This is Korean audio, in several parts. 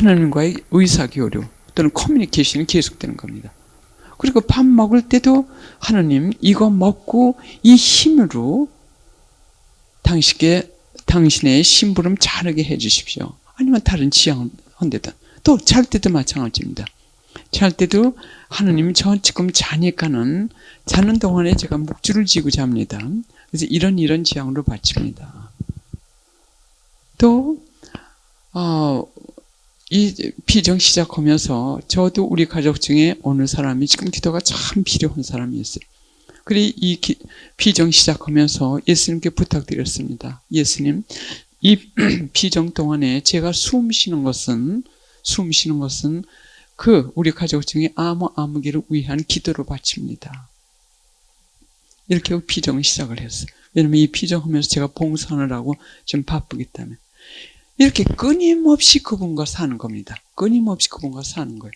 하나님과의 의사교류 또는 커뮤니케이션이 계속되는 겁니다. 그리고 밥 먹을 때도 하나님 이거 먹고 이 힘으로 당신의 심부름 자르게 해주십시오. 아니면 다른 지향 헌데다. 또 잘 때도 마찬가지입니다. 잘 때도 하나님 저 지금 자니까는 자는 동안에 제가 묵주를 지고 잡니다. 그래서 이런 지향으로 바칩니다. 또 이 피정 시작하면서 저도 우리 가족 중에 어느 사람이 지금 기도가 참 필요한 사람이었어요. 그래 이 피정 시작하면서 예수님께 부탁드렸습니다. 예수님, 이 피정 동안에 제가 숨 쉬는 것은 그 우리 가족 중에 아무개를 위한 기도로 바칩니다. 이렇게 피정을 시작을 했어요. 왜냐면 이 피정하면서 제가 봉사하느라고 좀 바쁘기 때문에. 이렇게 끊임없이 그분과 사는 겁니다. 끊임없이 그분과 사는 거예요.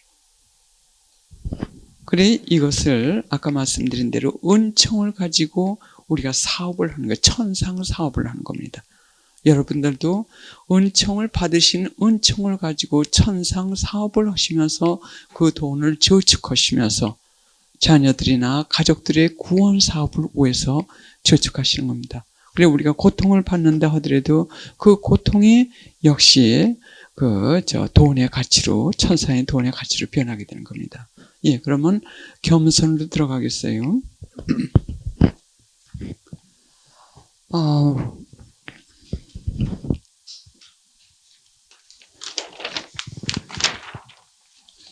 그래 이것을 아까 말씀드린 대로 은총을 가지고 우리가 사업을 하는 거예요. 천상 사업을 하는 겁니다. 여러분들도 은총을 받으신 은총을 가지고 천상 사업을 하시면서 그 돈을 저축하시면서 자녀들이나 가족들의 구원 사업을 위해서 저축하시는 겁니다. 그래 우리가 고통을 받는다 하더라도 그 고통이 역시 돈의 가치로, 천상의 돈의 가치로 변하게 되는 겁니다. 예, 그러면 겸손으로 들어가겠어요.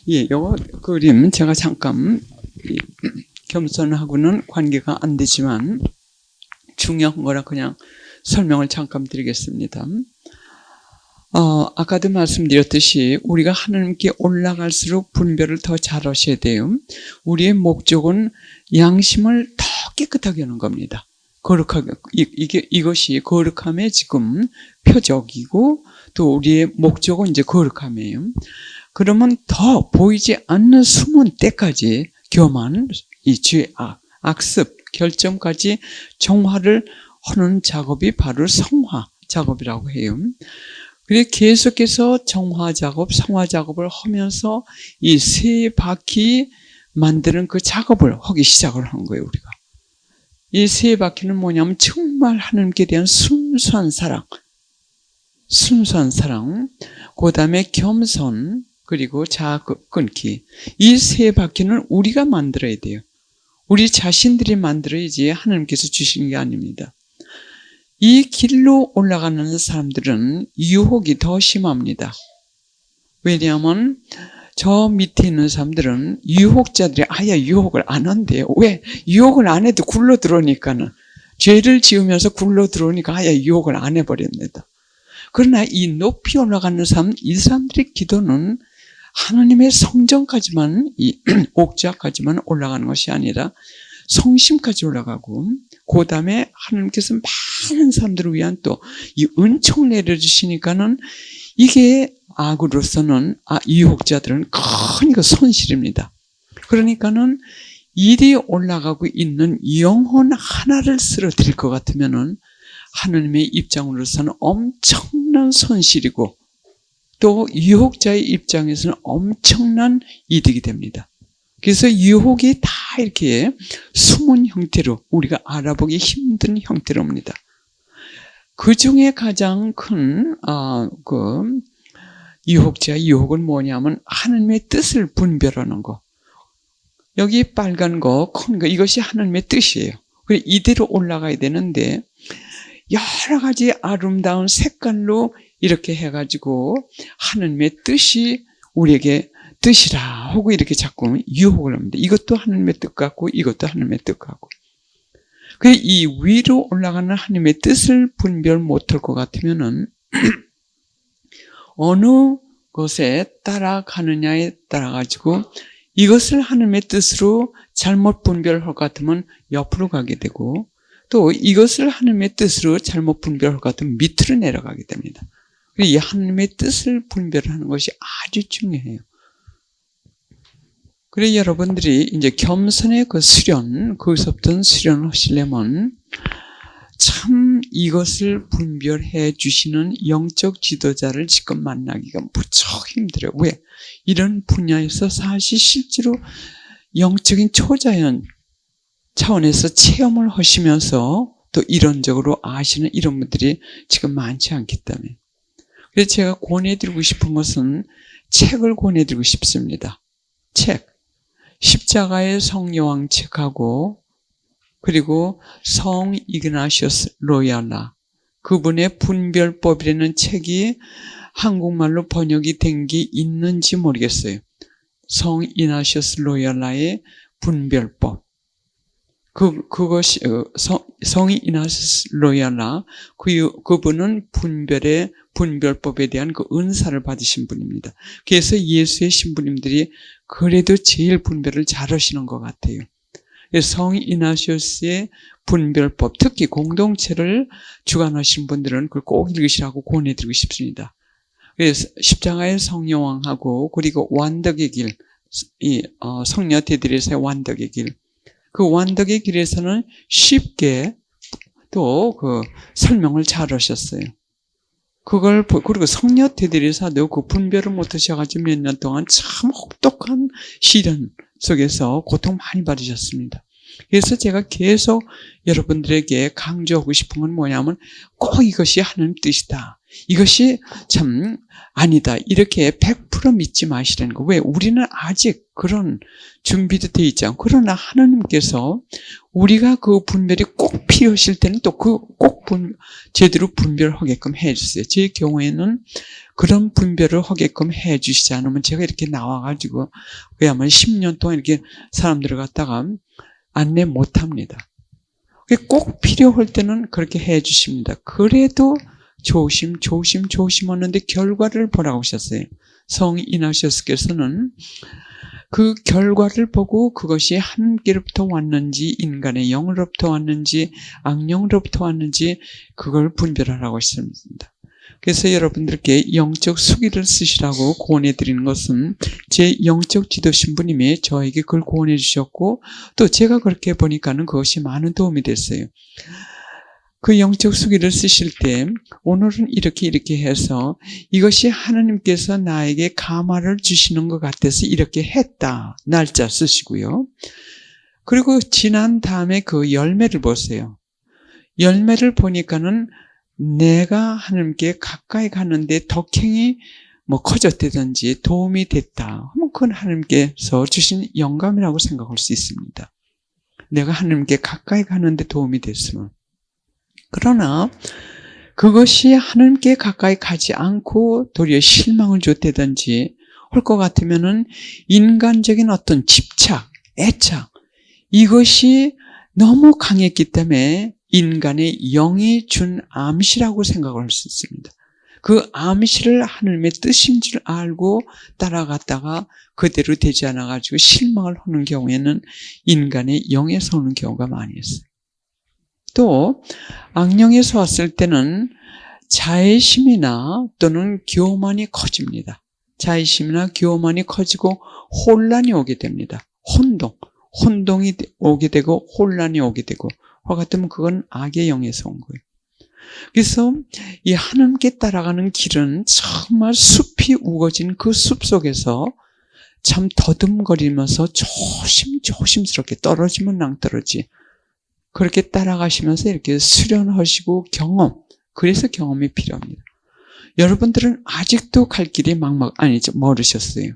예, 요 그림 제가 잠깐 겸손하고는 관계가 안 되지만 중요한 거라 그냥 설명을 잠깐 드리겠습니다. 아까도 말씀드렸듯이 우리가 하나님께 올라갈수록 분별을 더 잘하셔야 돼요. 우리의 목적은 양심을 더 깨끗하게 하는 겁니다. 거룩하게, 이것이 거룩함의 지금 표적이고 또 우리의 목적은 이제 거룩함이에요. 그러면 더 보이지 않는 숨은 때까지 교만, 이 죄, 악습, 결점까지 정화를 하는 작업이 바로 성화 작업이라고 해요. 그래서 계속해서 정화 작업, 성화 작업을 하면서 이 세 바퀴 만드는 그 작업을 하기 시작을 한 거예요, 우리가. 이 세 바퀴는 뭐냐면 정말 하나님께 대한 순수한 사랑, 그 다음에 겸손, 그리고 자아 끊기. 이 세 바퀴는 우리가 만들어야 돼요. 우리 자신들이 만들어야지 하나님께서 주시는 게 아닙니다. 이 길로 올라가는 사람들은 유혹이 더 심합니다. 왜냐하면 저 밑에 있는 사람들은 유혹자들이 아예 유혹을 안 한대요. 왜? 유혹을 안 해도 굴러 들어오니까는. 죄를 지으면서 굴러 들어오니까 아예 유혹을 안 해버립니다. 그러나 이 높이 올라가는 사람, 이 사람들의 기도는 하나님의 성전까지만, 이 옥좌까지만 올라가는 것이 아니라 성심까지 올라가고, 그 다음에 하나님께서 많은 사람들을 위한 또 이 은총을 내려주시니까는 이게 악으로서는, 유혹자들은 큰 손실입니다. 그러니까는 일이 올라가고 있는 영혼 하나를 쓰러뜨릴 것 같으면은 하나님의 입장으로서는 엄청난 손실이고 또 유혹자의 입장에서는 엄청난 이득이 됩니다. 그래서 유혹이 다 이렇게 숨은 형태로 우리가 알아보기 힘든 형태로 옵니다. 그 중에 가장 큰 유혹자의 유혹은 뭐냐면 하나님의 뜻을 분별하는 거. 여기 빨간 거, 큰 거, 이것이 하나님의 뜻이에요. 그래서 이대로 올라가야 되는데 여러 가지 아름다운 색깔로 이렇게 해가지고 하나님의 뜻이 우리에게 뜻이라 하고 이렇게 자꾸 유혹을 합니다. 이것도 하나님의 뜻 같고 이것도 하나님의 뜻 같고. 그래서 이 위로 올라가는 하나님의 뜻을 분별 못할 것 같으면은 어느 곳에 따라가느냐에 따라 가지고 이것을 하나님의 뜻으로 잘못 분별할 것 같으면 옆으로 가게 되고 또 이것을 하나님의 뜻으로 잘못 분별할 것 같으면 밑으로 내려가게 됩니다. 이 하나님의 뜻을 분별하는 것이 아주 중요해요. 그래서 여러분들이 이제 겸손의 그 수련, 거기서부터 수련을 하시려면 참 이것을 분별해 주시는 영적 지도자를 지금 만나기가 무척 힘들어요. 왜? 이런 분야에서 사실 실제로 영적인 초자연 차원에서 체험을 하시면서 또 이론적으로 아시는 이런 분들이 지금 많지 않기 때문에. 그래서 제가 권해드리고 싶은 것은 책을 권해드리고 싶습니다. 책. 십자가의 성요한 책하고 그리고 성 이그나시오스 로얄라 그분의 분별법이라는 책이 한국말로 번역이 된 게 있는지 모르겠어요. 성 이그나시오스 로얄라의 분별법. 그것이 성이 이나시오스 로얄라 그분은 분별법에 대한 그 은사를 받으신 분입니다. 그래서 예수의 신부님들이 그래도 제일 분별을 잘하시는 것 같아요. 성 이나시오스의 분별법, 특히 공동체를 주관하신 분들은 그걸 꼭 읽으시라고 권해드리고 싶습니다. 그래서 십자가의 성령왕하고 그리고 완덕의 길, 성녀 테드레사의 완덕의 길, 그 완덕의 길에서는 쉽게 또 그 설명을 잘 하셨어요. 그리고 성녀 테드레사도 그 분별을 못하셔가지고 몇 년 동안 참 혹독한 시련 속에서 고통 많이 받으셨습니다. 그래서 제가 계속 여러분들에게 강조하고 싶은 건 뭐냐면 꼭 이것이 하나님 뜻이다. 이것이 참 아니다. 이렇게 100% 믿지 마시라는 거. 왜? 우리는 아직 그런 준비도 되어 있지 않고 그러나 하나님께서 우리가 그 분별이 꼭 필요하실 때는 또 꼭 제대로 분별하게끔 해주세요. 제 경우에는 그런 분별을 하게끔 해주시지 않으면 제가 이렇게 나와가지고 그야말로 10년 동안 이렇게 사람들을 갖다가 안내 못합니다. 꼭 필요할 때는 그렇게 해주십니다. 그래도 조심하는데 결과를 보라고 하셨어요. 성 이나시오스께서는 그 결과를 보고 그것이 하나님께로부터 왔는지 인간의 영으로부터 왔는지 악령으로부터 왔는지 그걸 분별하라고 했습니다. 그래서 여러분들께 영적 수기를 쓰시라고 권해드리는 것은 제 영적 지도 신부님이 저에게 그걸 권해 주셨고 또 제가 그렇게 보니까는 그것이 많은 도움이 됐어요. 그 영적 수기를 쓰실 때 오늘은 이렇게 해서 이것이 하나님께서 나에게 감화를 주시는 것 같아서 이렇게 했다. 날짜 쓰시고요. 그리고 지난 다음에 그 열매를 보세요. 열매를 보니까는 내가 하나님께 가까이 가는데 덕행이 커졌다든지 도움이 됐다. 그건 하나님께서 주신 영감이라고 생각할 수 있습니다. 내가 하나님께 가까이 가는데 도움이 됐으면. 그러나 그것이 하나님께 가까이 가지 않고 도리어 실망을 줬다든지 할 것 같으면은 인간적인 어떤 집착, 애착 이것이 너무 강했기 때문에 인간의 영이 준 암시라고 생각할 수 있습니다. 그 암시를 하나님의 뜻인 줄 알고 따라갔다가 그대로 되지 않아가지고 실망을 하는 경우에는 인간의 영에서 오는 경우가 많이 있어요. 또 악령에서 왔을 때는 자애심이나 또는 교만이 커집니다. 자애심이나 교만이 커지고 혼란이 오게 됩니다. 혼동이 오게 되고 혼란이 오게 되고 화 같으면 그건 악의 영에서 온 거예요. 그래서 이 하나님께 따라가는 길은 정말 숲이 우거진 그 숲 속에서 참 더듬거리면서 조심스럽게 떨어지면 낭떠러지 그렇게 따라가시면서 이렇게 수련하시고 그래서 경험이 필요합니다. 여러분들은 아직도 갈 길이 멀으셨어요.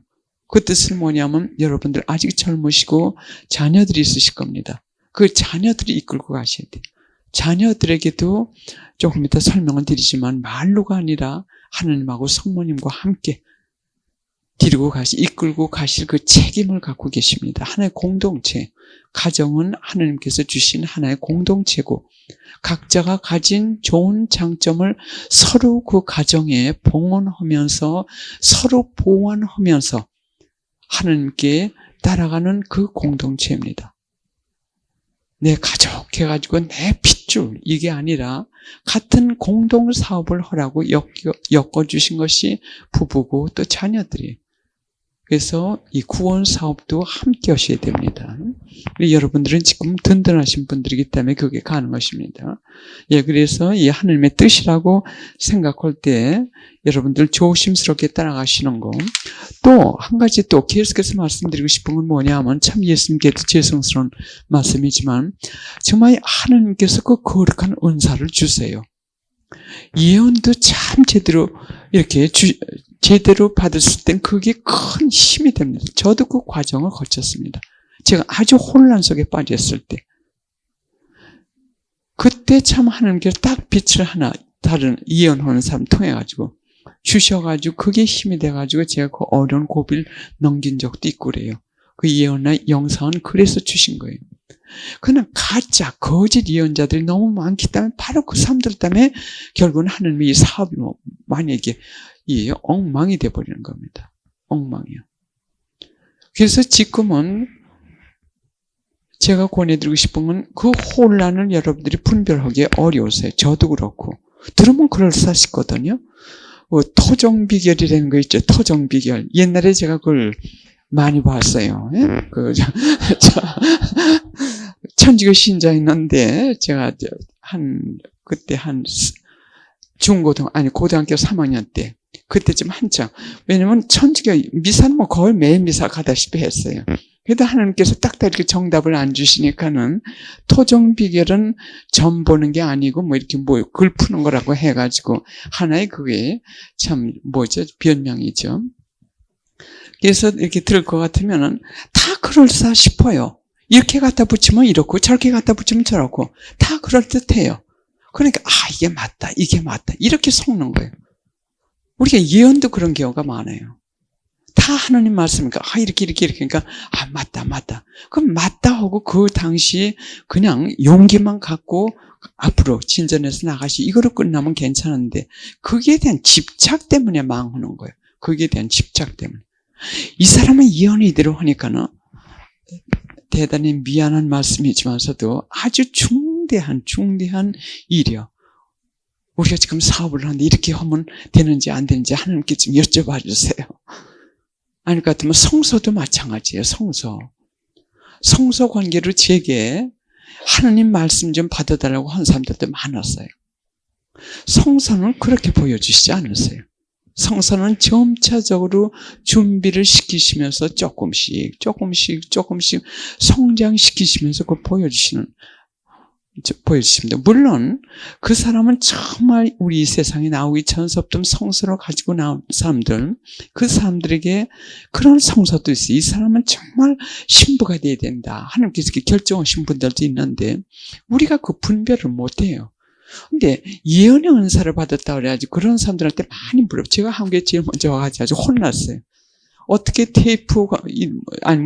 그 뜻은 뭐냐면 여러분들 아직 젊으시고 자녀들이 있으실 겁니다. 그 자녀들이 이끌고 가셔야 돼요. 자녀들에게도 조금 이따 설명을 드리지만 말로가 아니라 하나님하고 성모님과 함께 이끌고 가실 그 책임을 갖고 계십니다. 하나의 공동체. 가정은 하나님께서 주신 하나의 공동체고 각자가 가진 좋은 장점을 서로 그 가정에 봉헌하면서 서로 보완하면서 하나님께 따라가는 그 공동체입니다. 내 가족 해가지고 내 핏줄 이게 아니라 같은 공동사업을 하라고 엮어주신 것이 부부고 또 자녀들이에요. 그래서 이 구원 사업도 함께 하셔야 됩니다. 여러분들은 지금 든든하신 분들이기 때문에 그게 가능하십니다. 예, 그래서 이 하나님의 뜻이라고 생각할 때 여러분들 조심스럽게 따라가시는 거. 또 한 가지 또 계속해서 말씀드리고 싶은 건 뭐냐 하면 참 예수님께도 죄송스러운 말씀이지만 정말 하나님께서 그 거룩한 은사를 주세요. 예언도 참 제대로 이렇게 제대로 받았을 땐 그게 큰 힘이 됩니다. 저도 그 과정을 거쳤습니다. 제가 아주 혼란 속에 빠졌을 때. 그때 참 하나님께서 딱 빛을 하나 다른 예언하는 사람 통해가지고 주셔가지고 그게 힘이 돼가지고 제가 그 어려운 고비를 넘긴 적도 있고 그래요. 그 예언의 영상은 그래서 주신 거예요. 그냥 가짜 거짓 예언자들이 너무 많기 때문에 바로 그 사람들 때문에 결국은 하나님의 이 사업이 만약에 이 엉망이 돼버리는 겁니다. 엉망이요. 그래서 지금은 제가 권해드리고 싶은 건 그 혼란을 여러분들이 분별하기 어려우세요. 저도 그렇고 들으면 그럴싸하시거든요. 토종 비결이라는 거 있죠. 토종 비결. 옛날에 제가 그걸 많이 봤어요. 예? 천주교 신자였는데 제가 그때 고등학교 3학년 때 그때쯤 한창. 왜냐면 천주교 미사는 뭐 거의 매일 미사 가다시피 했어요. 그래도 하나님께서 딱딱 이렇게 정답을 안 주시니까는 토종 비결은 점 보는 게 아니고 뭐 이렇게 글 푸는 거라고 해가지고 하나의 그게 참 변명이죠. 그래서 이렇게 들을 것 같으면은 다 그럴싸 싶어요. 이렇게 갖다 붙이면 이렇고 저렇게 갖다 붙이면 저렇고 다 그럴듯해요. 그러니까 이게 맞다 이렇게 속는 거예요. 우리가 예언도 그런 경우가 많아요. 다 하나님 말씀이니까 이렇게 그러니까 맞다 그럼 맞다 하고 그 당시 그냥 용기만 갖고 앞으로 진전해서 나가시 이거로 끝나면 괜찮은데 거기에 대한 집착 때문에 망하는 거예요. 거기에 대한 집착 때문에 이 사람은 예언을 이대로 하니까는 대단히 미안한 말씀이지만서도 아주 중대한 일이요. 우리가 지금 사업을 하는데 이렇게 하면 되는지 안 되는지 하나님께 좀 여쭤봐 주세요. 아닐 것 같으면 성서도 마찬가지예요. 성서 관계로 제게 하나님 말씀 좀 받아달라고 한 사람들도 많았어요. 성서는 그렇게 보여주시지 않으세요. 성서는 점차적으로 준비를 시키시면서 조금씩 성장시키시면서 그걸 보여주십니다. 물론 그 사람은 정말 우리 세상에 나오기 전서부터 성서를 가지고 나온 사람들, 그 사람들에게 그런 성서도 있어요. 이 사람은 정말 신부가 돼야 된다. 하나님께서 이렇게 결정하신 분들도 있는데 우리가 그 분별을 못해요. 근데 예언의 은사를 받았다 그래가지고 그런 사람들한테 많이 물어요. 제가 한국에 제일 먼저 와가지고 아주 혼났어요. 어떻게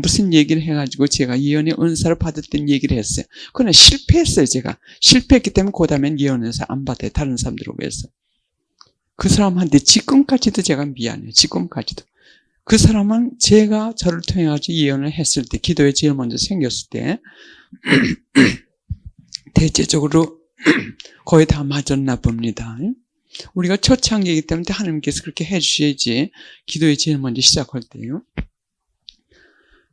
무슨 얘기를 해가지고 제가 예언의 은사를 받았던 얘기를 했어요. 그러나 실패했어요, 제가. 실패했기 때문에 그 다음엔 예언의 은사 안 받아요. 다른 사람들을 위해서. 그 사람한테 지금까지도 제가 미안해요. 지금까지도. 그 사람은 제가 저를 통해가지고 예언을 했을 때, 기도에 제일 먼저 생겼을 때, 대체적으로 거의 다 맞았나 봅니다. 우리가 초창기이기 때문에 하나님께서 그렇게 해주셔야지 기도에 제일 먼저 시작할 때요.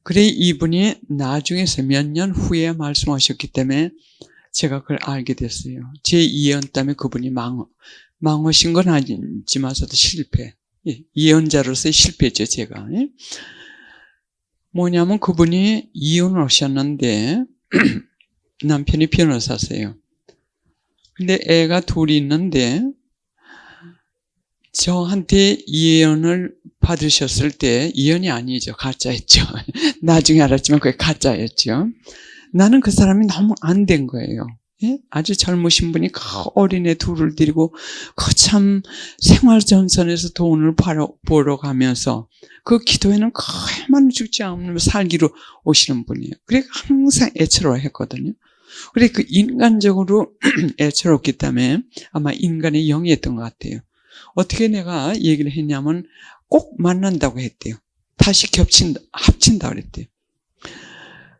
그래 이분이 나중에서 몇 년 후에 말씀하셨기 때문에 제가 그걸 알게 됐어요. 제 예언 때문에 그분이 망하신 건 아니지만서도 실패. 예언자로서의 실패죠, 제가. 뭐냐면 그분이 이혼을 하셨는데 남편이 변호사세요. 근데 애가 둘이 있는데 저한테 예언을 받으셨을 때 예언이 아니죠. 가짜였죠. 나중에 알았지만 그게 가짜였죠. 나는 그 사람이 너무 안 된 거예요. 예? 아주 젊으신 분이 그 어린애 둘을 데리고 그 참 생활전선에서 돈을 벌어 가면서 그 기도에는 가만 죽지 않으면 살기로 오시는 분이에요. 그래 항상 애처로했거든요. 그래 그 인간적으로 애처롭기 때문에 아마 인간의 영이었던 것 같아요. 어떻게 내가 얘기를 했냐면 꼭 만난다고 했대요. 다시 합친다고 그랬대요.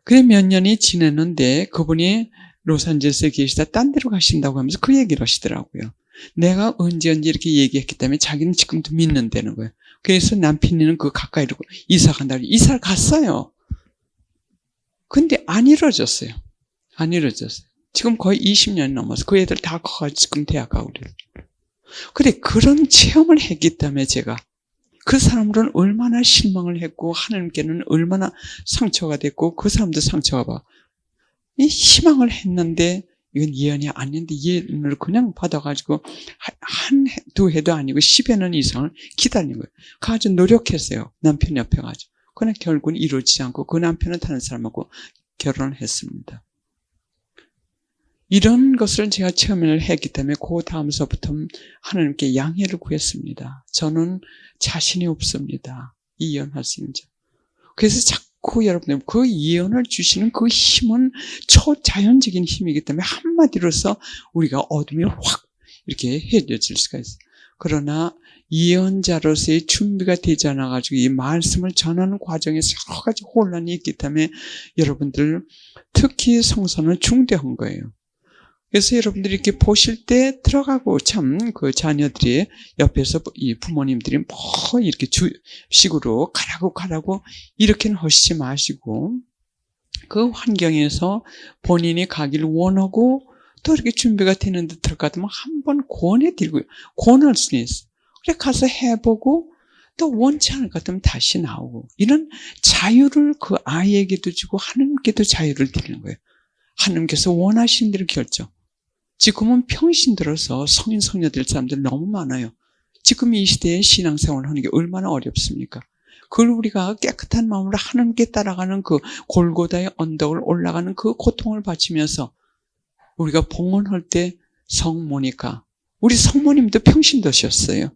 그래 몇 년이 지났는데 그분이 로산젤스에 계시다 딴 데로 가신다고 하면서 그 얘기를 하시더라고요. 내가 언제 이렇게 얘기했기 때문에 자기는 지금도 믿는다는 거예요. 그래서 남편이는 그 가까이로 이사 간다고 이사를 갔어요. 근데 안 이루어졌어요. 안 이루어졌어요. 지금 거의 20년 넘어서 그 애들 다 커가지고 지금 대학 가고 그래요. 그래, 그런 체험을 했기 때문에 제가 그 사람들은 얼마나 실망을 했고 하나님께는 얼마나 상처가 됐고 그 사람도 상처가 봐. 이 희망을 했는데 이건 예언이 아닌데 예언을 그냥 받아가지고 두 해도 아니고 10여년 이상을 기다린 거예요. 그 아주 노력했어요. 남편 옆에 가지고. 그러나 결국은 이루어지지 않고 그 남편은 다른 사람하고 결혼을 했습니다. 이런 것을 제가 체험을 했기 때문에 그 다음서부터 하나님께 양해를 구했습니다. 저는 자신이 없습니다. 이 예언할 수 있는지. 그래서 자꾸 여러분들 그 예언을 주시는 그 힘은 초자연적인 힘이기 때문에 한마디로서 우리가 어둠이 확 이렇게 헤어질 수가 있어요. 그러나 예언자로서의 준비가 되지 않아가지고 이 말씀을 전하는 과정에 여러 가지 혼란이 있기 때문에 여러분들 특히 성서는 중대한 거예요. 그래서 여러분들이 이렇게 보실 때 들어가고 참 그 자녀들이 옆에서 이 부모님들이 뭐 이렇게 주식으로 가라고 이렇게는 하시지 마시고 그 환경에서 본인이 가기를 원하고 또 이렇게 준비가 되는데 들어가면 한번 권해드리고 권할 수는 있어. 그래 가서 해보고 또 원치 않을 것 같으면 다시 나오고 이런 자유를 그 아이에게도 주고 하나님께도 자유를 드리는 거예요. 하나님께서 원하시는 대로 결정. 지금은 평신 들어서 성인 성녀들 사람들 너무 많아요. 지금 이 시대에 신앙생활을 하는 게 얼마나 어렵습니까? 그걸 우리가 깨끗한 마음으로 하나님께 따라가는 그 골고다의 언덕을 올라가는 그 고통을 바치면서 우리가 봉헌할 때 성모니까 우리 성모님도 평신 드셨어요.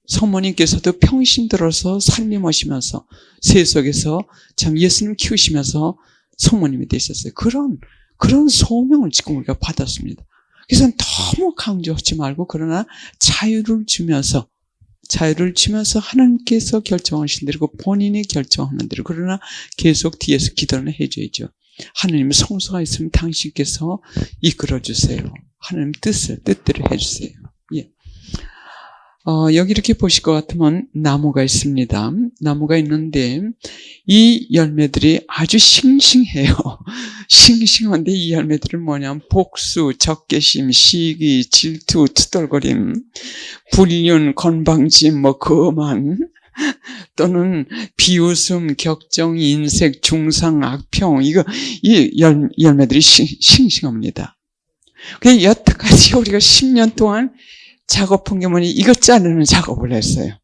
성모님께서도 평신 들어서 살림하시면서 세속에서 참 예수님 키우시면서 성모님이 되셨어요. 그런 소명을 지금 우리가 받았습니다. 그래서 너무 강조하지 말고 그러나 자유를 주면서 하나님께서 결정하신 대로 본인이 결정하는 대로 그러나 계속 뒤에서 기도를 해줘야죠. 하나님 성소가 있으면 당신께서 이끌어주세요. 하나님 뜻대로 해주세요. 예. 여기 이렇게 보실 것 같으면 나무가 있습니다. 나무가 있는데 이 열매들이 아주 싱싱해요. 싱싱한데 이 열매들은 뭐냐면 복수, 적개심, 시기, 질투, 투덜거림, 불륜, 건방짐, 거만 또는 비웃음, 격정, 인색, 중상, 악평 이 열매들이 싱싱합니다. 그래서 여태까지 우리가 10년 동안 작업한 게 뭐니 이것 자르는 작업을 했어요.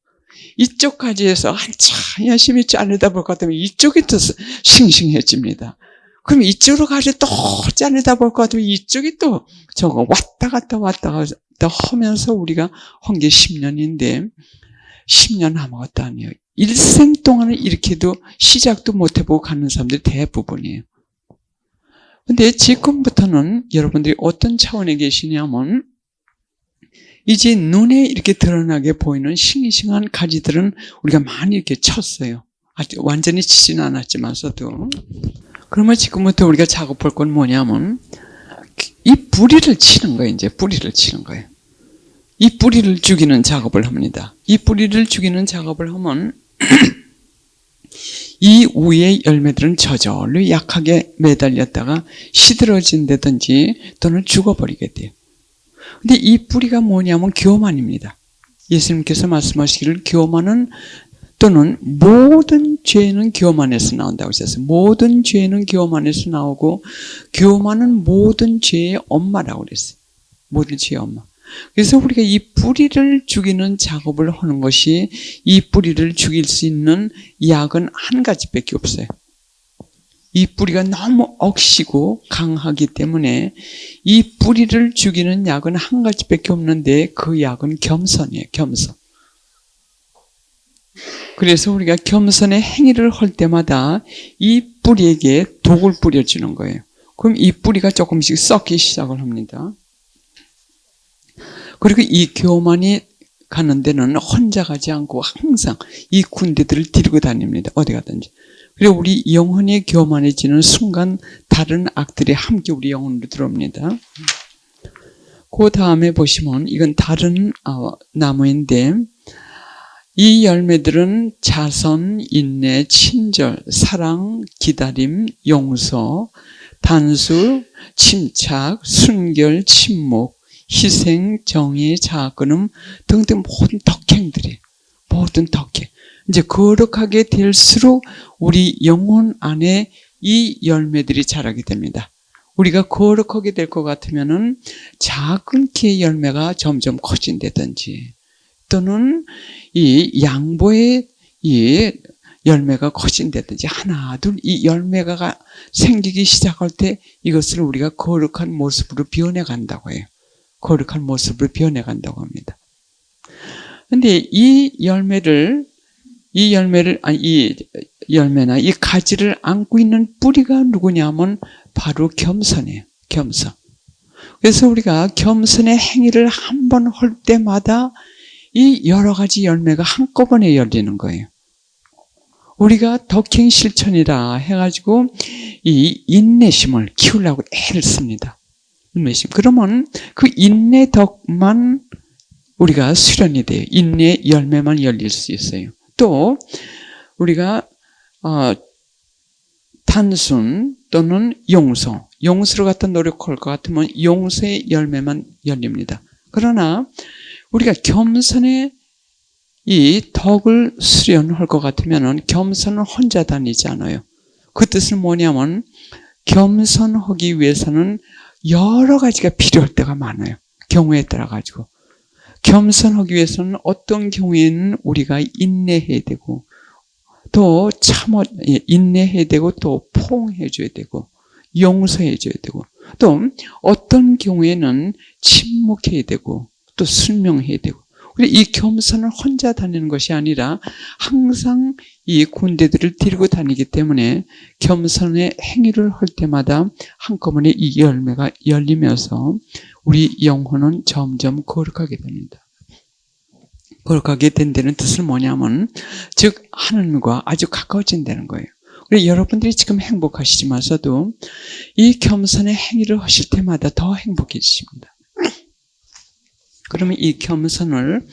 이쪽까지 해서 한참 열심히 자르다 볼 것 같으면 이쪽이 더 싱싱해집니다. 그럼 이쪽으로 가서 또 자르다 볼 것 같으면 이쪽이 또 저거 왔다 갔다 하면서 우리가 한 게 10년인데 10년 아무것도 아니에요. 일생 동안은 이렇게도 시작도 못 해보고 가는 사람들이 대부분이에요. 근데 지금부터는 여러분들이 어떤 차원에 계시냐면 이제 눈에 이렇게 드러나게 보이는 싱싱한 가지들은 우리가 많이 이렇게 쳤어요. 아직 완전히 치지는 않았지만서도. 그러면 지금부터 우리가 작업할 건 뭐냐면 이 뿌리를 치는 거예요. 이제 뿌리를 치는 거예요. 이 뿌리를 죽이는 작업을 합니다. 이 뿌리를 죽이는 작업을 하면 이 위의 열매들은 저절로 약하게 매달렸다가 시들어진다든지 또는 죽어버리게 돼요. 근데 이 뿌리가 뭐냐면 교만입니다. 예수님께서 말씀하시기를 교만은 또는 모든 죄는 교만에서 나온다고 하셨어요. 모든 죄는 교만에서 나오고 교만은 모든 죄의 엄마라고 그랬어요. 모든 죄의 엄마. 그래서 우리가 이 뿌리를 죽이는 작업을 하는 것이 이 뿌리를 죽일 수 있는 약은 한 가지밖에 없어요. 이 뿌리가 너무 억시고 강하기 때문에 이 뿌리를 죽이는 약은 한 가지밖에 없는데 그 약은 겸손이에요. 겸손. 그래서 우리가 겸손의 행위를 할 때마다 이 뿌리에게 독을 뿌려주는 거예요. 그럼 이 뿌리가 조금씩 썩기 시작을 합니다. 그리고 이 교만이 가는 데는 혼자 가지 않고 항상 이 군대들을 데리고 다닙니다. 어디 가든지. 그리고 우리 영혼이 교만해지는 순간 다른 악들이 함께 우리 영혼으로 들어옵니다. 그 다음에 보시면 이건 다른 나무인데 이 열매들은 자선, 인내, 친절, 사랑, 기다림, 용서, 단수, 침착, 순결, 침묵, 희생, 정의, 자아끊음 등등 모든 덕행들이, 모든 덕행. 이제 거룩하게 될수록 우리 영혼 안에 이 열매들이 자라게 됩니다. 우리가 거룩하게 될 것 같으면은 작은 키의 열매가 점점 커진다든지, 또는 이 양보의 이 열매가 커진다든지, 하나 둘 이 열매가 생기기 시작할 때 이것을 우리가 거룩한 모습으로 변해간다고 해요. 거룩한 모습으로 변해간다고 합니다. 근데 이 열매나 이 가지를 안고 있는 뿌리가 누구냐면 바로 겸손이에요. 겸손. 그래서 우리가 겸손의 행위를 한 번 할 때마다 이 여러 가지 열매가 한꺼번에 열리는 거예요. 우리가 덕행 실천이라 해가지고 이 인내심을 키우려고 애를 씁니다. 인내심. 그러면 그 인내 덕만 우리가 수련이 돼요. 인내 열매만 열릴 수 있어요. 또 우리가 단순 또는 용서로 갖다 노력할 것 같으면 용서의 열매만 열립니다. 그러나 우리가 겸손의 이 덕을 수련할 것 같으면 겸손은 혼자 다니지 않아요. 그 뜻은 뭐냐면 겸손하기 위해서는 여러 가지가 필요할 때가 많아요. 경우에 따라 가지고. 겸손하기 위해서는 어떤 경우에는 우리가 인내해야 되고, 또 인내해야 되고, 또 포용해줘야 되고, 용서해줘야 되고, 또 어떤 경우에는 침묵해야 되고, 또 순명해야 되고. 이 겸손은 혼자 다니는 것이 아니라 항상 이 군대들을 데리고 다니기 때문에 겸손의 행위를 할 때마다 한꺼번에 이 열매가 열리면서 우리 영혼은 점점 거룩하게 됩니다. 거룩하게 된다는 뜻은 뭐냐면, 즉 하나님과 아주 가까워진다는 거예요. 우리 여러분들이 지금 행복하시지만서도 이 겸손의 행위를 하실 때마다 더 행복해지십니다. 그러면 이 겸손을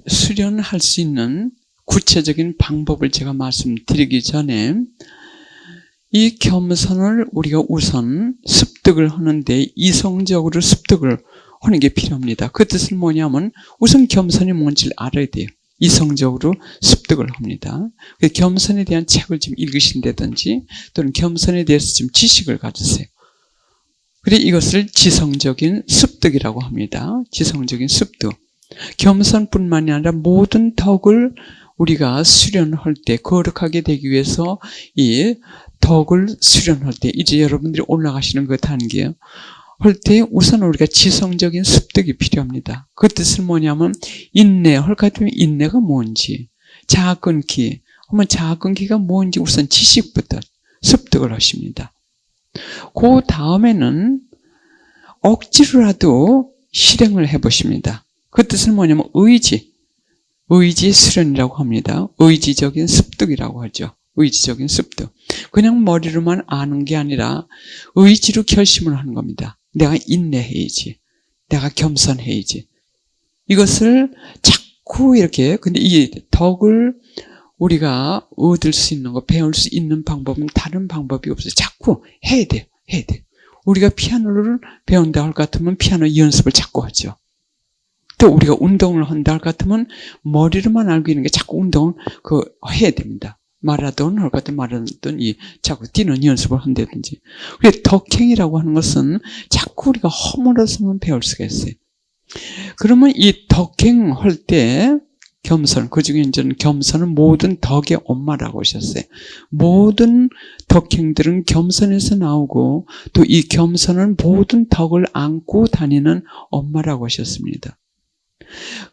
수련할 수 있는 구체적인 방법을 제가 말씀드리기 전에, 이 겸손을 우리가 우선 습득을 하는데 이성적으로 습득을 하는 게 필요합니다. 그 뜻은 뭐냐면 우선 겸손이 뭔지를 알아야 돼요. 이성적으로 습득을 합니다. 겸손에 대한 책을 좀 읽으신다든지, 또는 겸손에 대해서 좀 지식을 가지세요. 그래, 이것을 지성적인 습득이라고 합니다. 지성적인 습득. 겸손뿐만이 아니라 모든 덕을 우리가 수련할 때, 거룩하게 되기 위해서 이 덕을 수련할 때, 이제 여러분들이 올라가시는 그 단계요. 할 때 우선 우리가 지성적인 습득이 필요합니다. 그 뜻은 뭐냐면 인내, 할 것 같으면 인내가 뭔지, 자아 끊기, 하면 자아 끊기가 뭔지 우선 지식부터 습득을 하십니다. 그 다음에는 억지로라도 실행을 해보십니다. 그 뜻은 뭐냐면 의지 수련이라고 합니다. 의지적인 습득이라고 하죠. 의지적인 습득. 그냥 머리로만 아는 게 아니라 의지로 결심을 하는 겁니다. 내가 인내해야지, 내가 겸손해야지. 이것을 자꾸 이렇게, 근데 이 덕을 우리가 얻을 수 있는 거, 배울 수 있는 방법은 다른 방법이 없어요. 자꾸 해야 돼요. 우리가 피아노를 배운다 할 것 같으면 피아노 연습을 자꾸 하죠. 또 우리가 운동을 한다 할 것 같으면 머리로만 알고 있는 게 자꾸 운동을 해야 됩니다. 마라톤 할 것 같으면 마라톤 자꾸 뛰는 연습을 한다든지. 그래서 덕행이라고 하는 것은 자꾸 우리가 허물어서만 배울 수가 있어요. 그러면 이 덕행 할 때 겸손, 그 중에 이제는 겸손은 모든 덕의 엄마라고 하셨어요. 모든 덕행들은 겸손에서 나오고, 또 이 겸손은 모든 덕을 안고 다니는 엄마라고 하셨습니다.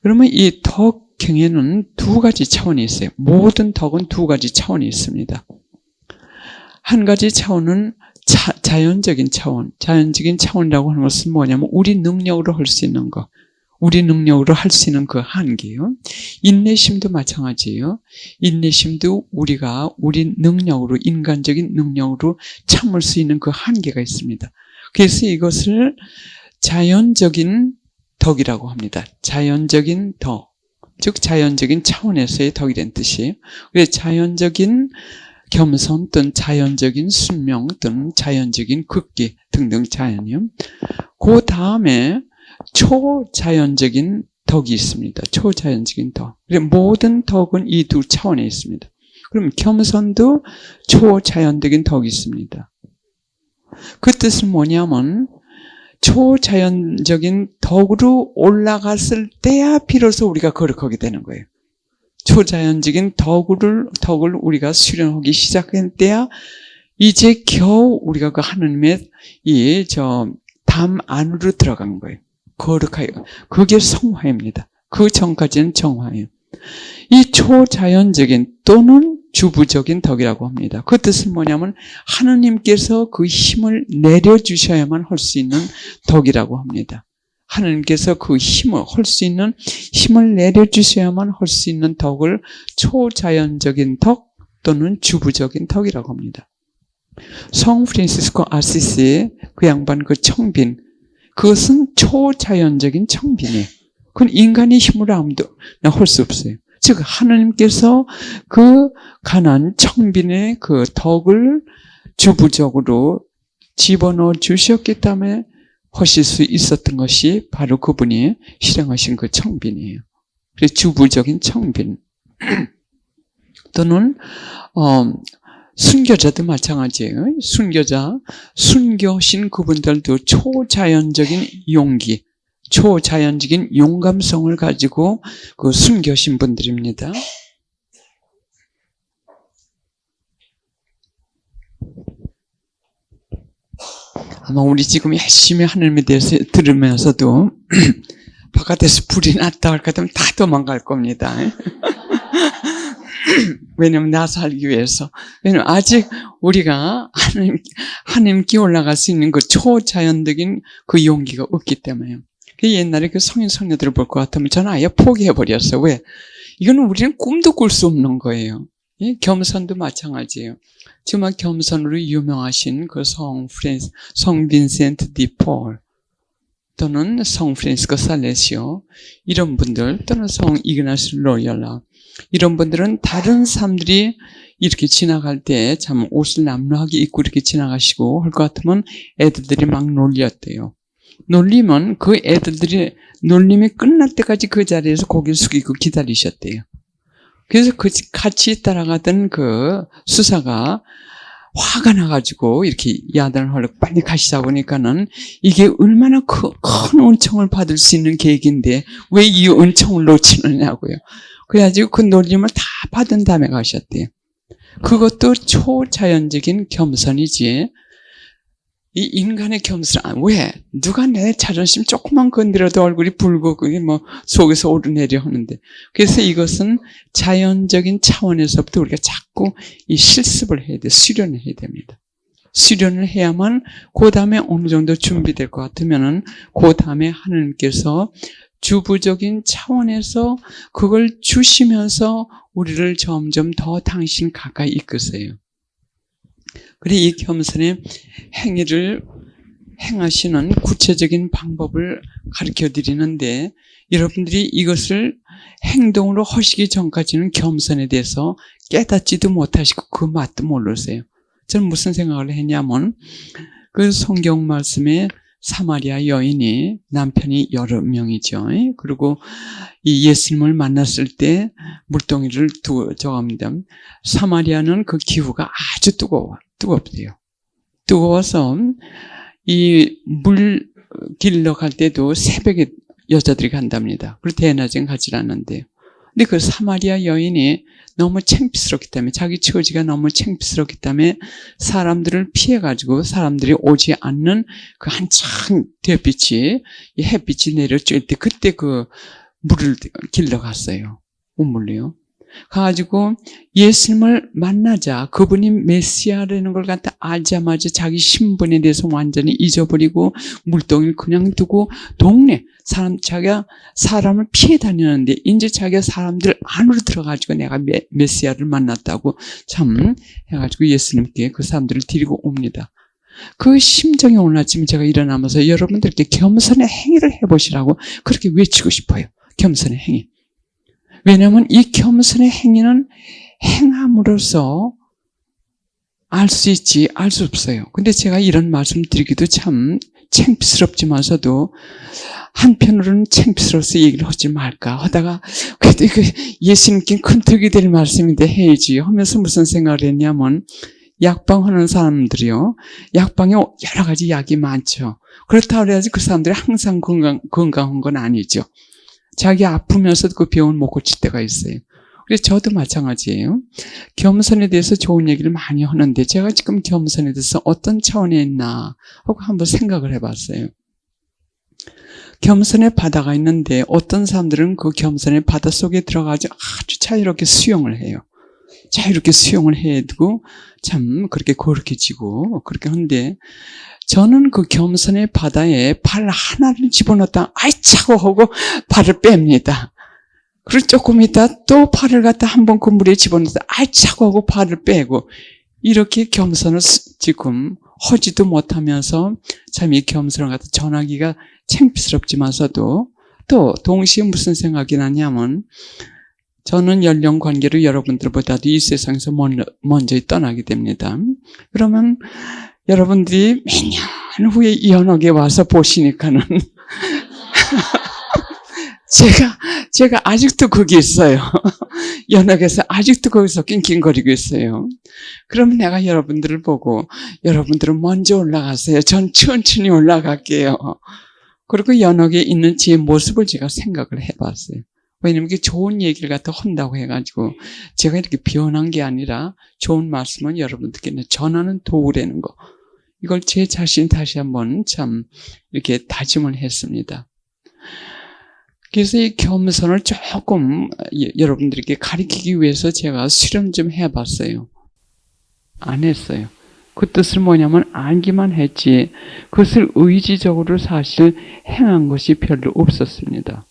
그러면 이 덕행에는 두 가지 차원이 있어요. 모든 덕은 두 가지 차원이 있습니다. 한 가지 차원은 자연적인 차원. 자연적인 차원이라고 하는 것은 뭐냐면 우리 능력으로 할 수 있는 것. 우리 능력으로 할 수 있는 그 한계요. 인내심도 마찬가지예요. 인내심도 우리가 우리 능력으로, 인간적인 능력으로 참을 수 있는 그 한계가 있습니다. 그래서 이것을 자연적인 덕이라고 합니다. 자연적인 덕. 즉 자연적인 차원에서의 덕이란 뜻이에요. 그래서 자연적인 겸손 또는 자연적인 순명 또는 자연적인 극기 등등 자연이요. 그 다음에 초자연적인 덕이 있습니다. 초자연적인 덕. 모든 덕은 이 두 차원에 있습니다. 그럼 겸손도 초자연적인 덕이 있습니다. 그 뜻은 뭐냐면 초자연적인 덕으로 올라갔을 때야 비로소 우리가 거룩하게 되는 거예요. 초자연적인 덕을 우리가 수련하기 시작할 때야 이제 겨우 우리가 그 하나님의 담 안으로 들어간 거예요. 거룩하게. 그게 성화입니다. 그 전까지는 정화예요. 이 초자연적인 또는 주부적인 덕이라고 합니다. 그 뜻은 뭐냐면 하나님께서 그 힘을 내려주셔야만 할 수 있는 덕이라고 합니다. 하나님께서 그 힘을 할 수 있는 힘을 내려주셔야만 할 수 있는 덕을 초자연적인 덕 또는 주부적인 덕이라고 합니다. 성 프란시스코 아시시의 그 양반 그 청빈, 그것은 초자연적인 청빈이에요. 그건 인간의 힘으로 아무도 할 수 없어요. 즉 하나님께서 그 가난 청빈의 그 덕을 주부적으로 집어넣어 주셨기 때문에 하실 수 있었던 것이 바로 그분이 실행하신 그 청빈이에요. 그래서 주부적인 청빈 또는 순교자도 마찬가지예요. 순교신 그분들도 초자연적인 용기, 초자연적인 용감성을 가지고 그 순교신 분들입니다. 아마 우리 지금 열심히 하나님에 대해서 들으면서도 바깥에서 불이 났다 할 것 같으면 다 도망갈 겁니다. 왜냐면 나 살기 위해서. 왜냐면 아직 우리가 하나님께 올라갈 수 있는 그 초자연적인 그 용기가 없기 때문에요. 옛날에 그 성인 성녀들을 볼 것 같으면 저는 아예 포기해버렸어요. 왜? 이거는 우리는 꿈도 꿀 수 없는 거예요. 겸손도 마찬가지예요. 정말 겸손으로 유명하신 그 성 빈센트 디 폴 또는 성 프란시스코 살레시오 이런 분들 또는 성 이그나스 로열라 이런 분들은 다른 사람들이 이렇게 지나갈 때 참 옷을 남루하게 입고 이렇게 지나가시고 할 것 같으면 애들들이 막 놀렸대요. 놀리면 그 애들들이 놀림이 끝날 때까지 그 자리에서 고개를 숙이고 기다리셨대요. 그래서 같이 따라가던 그 수사가 화가 나가지고 이렇게 야단을 하려고 빨리 가시다 보니까는 이게 얼마나 큰 은총을 받을 수 있는 계획인데 왜 이 은총을 놓치느냐고요. 그래가지고 그 놀림을 다 받은 다음에 가셨대요. 그것도 초자연적인 겸손이지. 이 인간의 겸손, 왜? 누가 내 자존심 조금만 건드려도 얼굴이 붉고 그게 뭐 속에서 오르내려 하는데. 그래서 이것은 자연적인 차원에서부터 우리가 자꾸 이 실습을 해야 돼. 수련을 해야 됩니다. 수련을 해야만 그 다음에 어느 정도 준비될 것 같으면은 그 다음에 하나님께서 주부적인 차원에서 그걸 주시면서 우리를 점점 더 당신 가까이 이끄세요. 그래 이 겸손의 행위를 행하시는 구체적인 방법을 가르쳐 드리는데 여러분들이 이것을 행동으로 하시기 전까지는 겸손에 대해서 깨닫지도 못하시고 그 맛도 모르세요. 저는 무슨 생각을 했냐면 그 성경 말씀에 사마리아 여인이 남편이 여러 명이죠. 그리고 이 예수님을 만났을 때 물동이를 저겁니다. 사마리아는 그 기후가 아주 뜨겁대요. 뜨거워서 이 물 길러 갈 때도 새벽에 여자들이 간답니다. 그리고 대낮엔 가지 않는데요. 근데 그 사마리아 여인이 너무 창피스럽기 때문에 자기 처지가 너무 창피스럽기 때문에 사람들을 피해가지고 사람들이 오지 않는 그 한창 햇빛이 내려쬐 때 그때 그 물을 길러 갔어요. 우물로요. 가가지고 예수님을 만나자 그분이 메시아라는 걸 갖다 알자마자 자기 신분에 대해서 완전히 잊어버리고 물동이를 그냥 두고 동네 자기가 사람을 피해 다니는데 이제 자기가 사람들 안으로 들어가지고 내가 메시아를 만났다고 참 해가지고 예수님께 그 사람들을 데리고 옵니다. 그 심정이 오늘 아침에 제가 일어나면서 여러분들께 겸손의 행위를 해보시라고 그렇게 외치고 싶어요. 겸손의 행위. 왜냐하면 이 겸손의 행위는 행함으로써 알 수 있지 알 수 없어요. 근데 제가 이런 말씀 드리기도 참 창피스럽지만서도 한편으로는 창피스러워서 얘기를 하지 말까 하다가 그래도 이거 예수님께 큰 득이 될 말씀인데 해야지 하면서 무슨 생각을 했냐면 약방하는 사람들이요. 약방에 여러 가지 약이 많죠. 그렇다고 해야지 그 사람들이 항상 건강한 건 아니죠. 자기 아프면서도 그 병은 못 고칠 때가 있어요. 그래서 저도 마찬가지예요. 겸손에 대해서 좋은 얘기를 많이 하는데 제가 지금 겸손에 대해서 어떤 차원에 있나 하고 한번 생각을 해봤어요. 겸손의 바다가 있는데 어떤 사람들은 그 겸손의 바다 속에 들어가서 아주 자유롭게 수영을 해요. 자유롭게 수영을 해도 참 그렇게 거룩해지고 그렇게 하는데 저는 그 겸손의 바다에 발 하나를 집어넣었다 아이 차고 하고 발을 뺍니다. 그리고 조금 있다 또 발을 갖다 한번 그 물에 집어넣었다 아이 차고 하고 발을 빼고 이렇게 겸손을 지금 하지도 못하면서 참 이 겸손을 갖다 전하기가 창피스럽지만서도 또 동시에 무슨 생각이 나냐면 저는 연령 관계로 여러분들보다도 이 세상에서 먼저 떠나게 됩니다. 그러면 여러분들이 몇 년 후에 이 연옥에 와서 보시니까는 제가 아직도 거기 있어요. 연옥에서 아직도 거기서 낑낑거리고 있어요. 그러면 내가 여러분들을 보고 여러분들은 먼저 올라가세요. 전 천천히 올라갈게요. 그리고 연옥에 있는 제 모습을 제가 생각을 해봤어요. 왜냐면 이게 좋은 얘기를 갖다 한다고 해가지고 제가 이렇게 변한 게 아니라 좋은 말씀은 여러분들께 전하는 도구라는 거. 이걸 제 자신 다시 한번 참 이렇게 다짐을 했습니다. 그래서 이 겸손을 조금 여러분들에게 가르치기 위해서 제가 수련 좀 해봤어요. 안 했어요. 그 뜻은 뭐냐면 알기만 했지 그것을 의지적으로 사실 행한 것이 별로 없었습니다.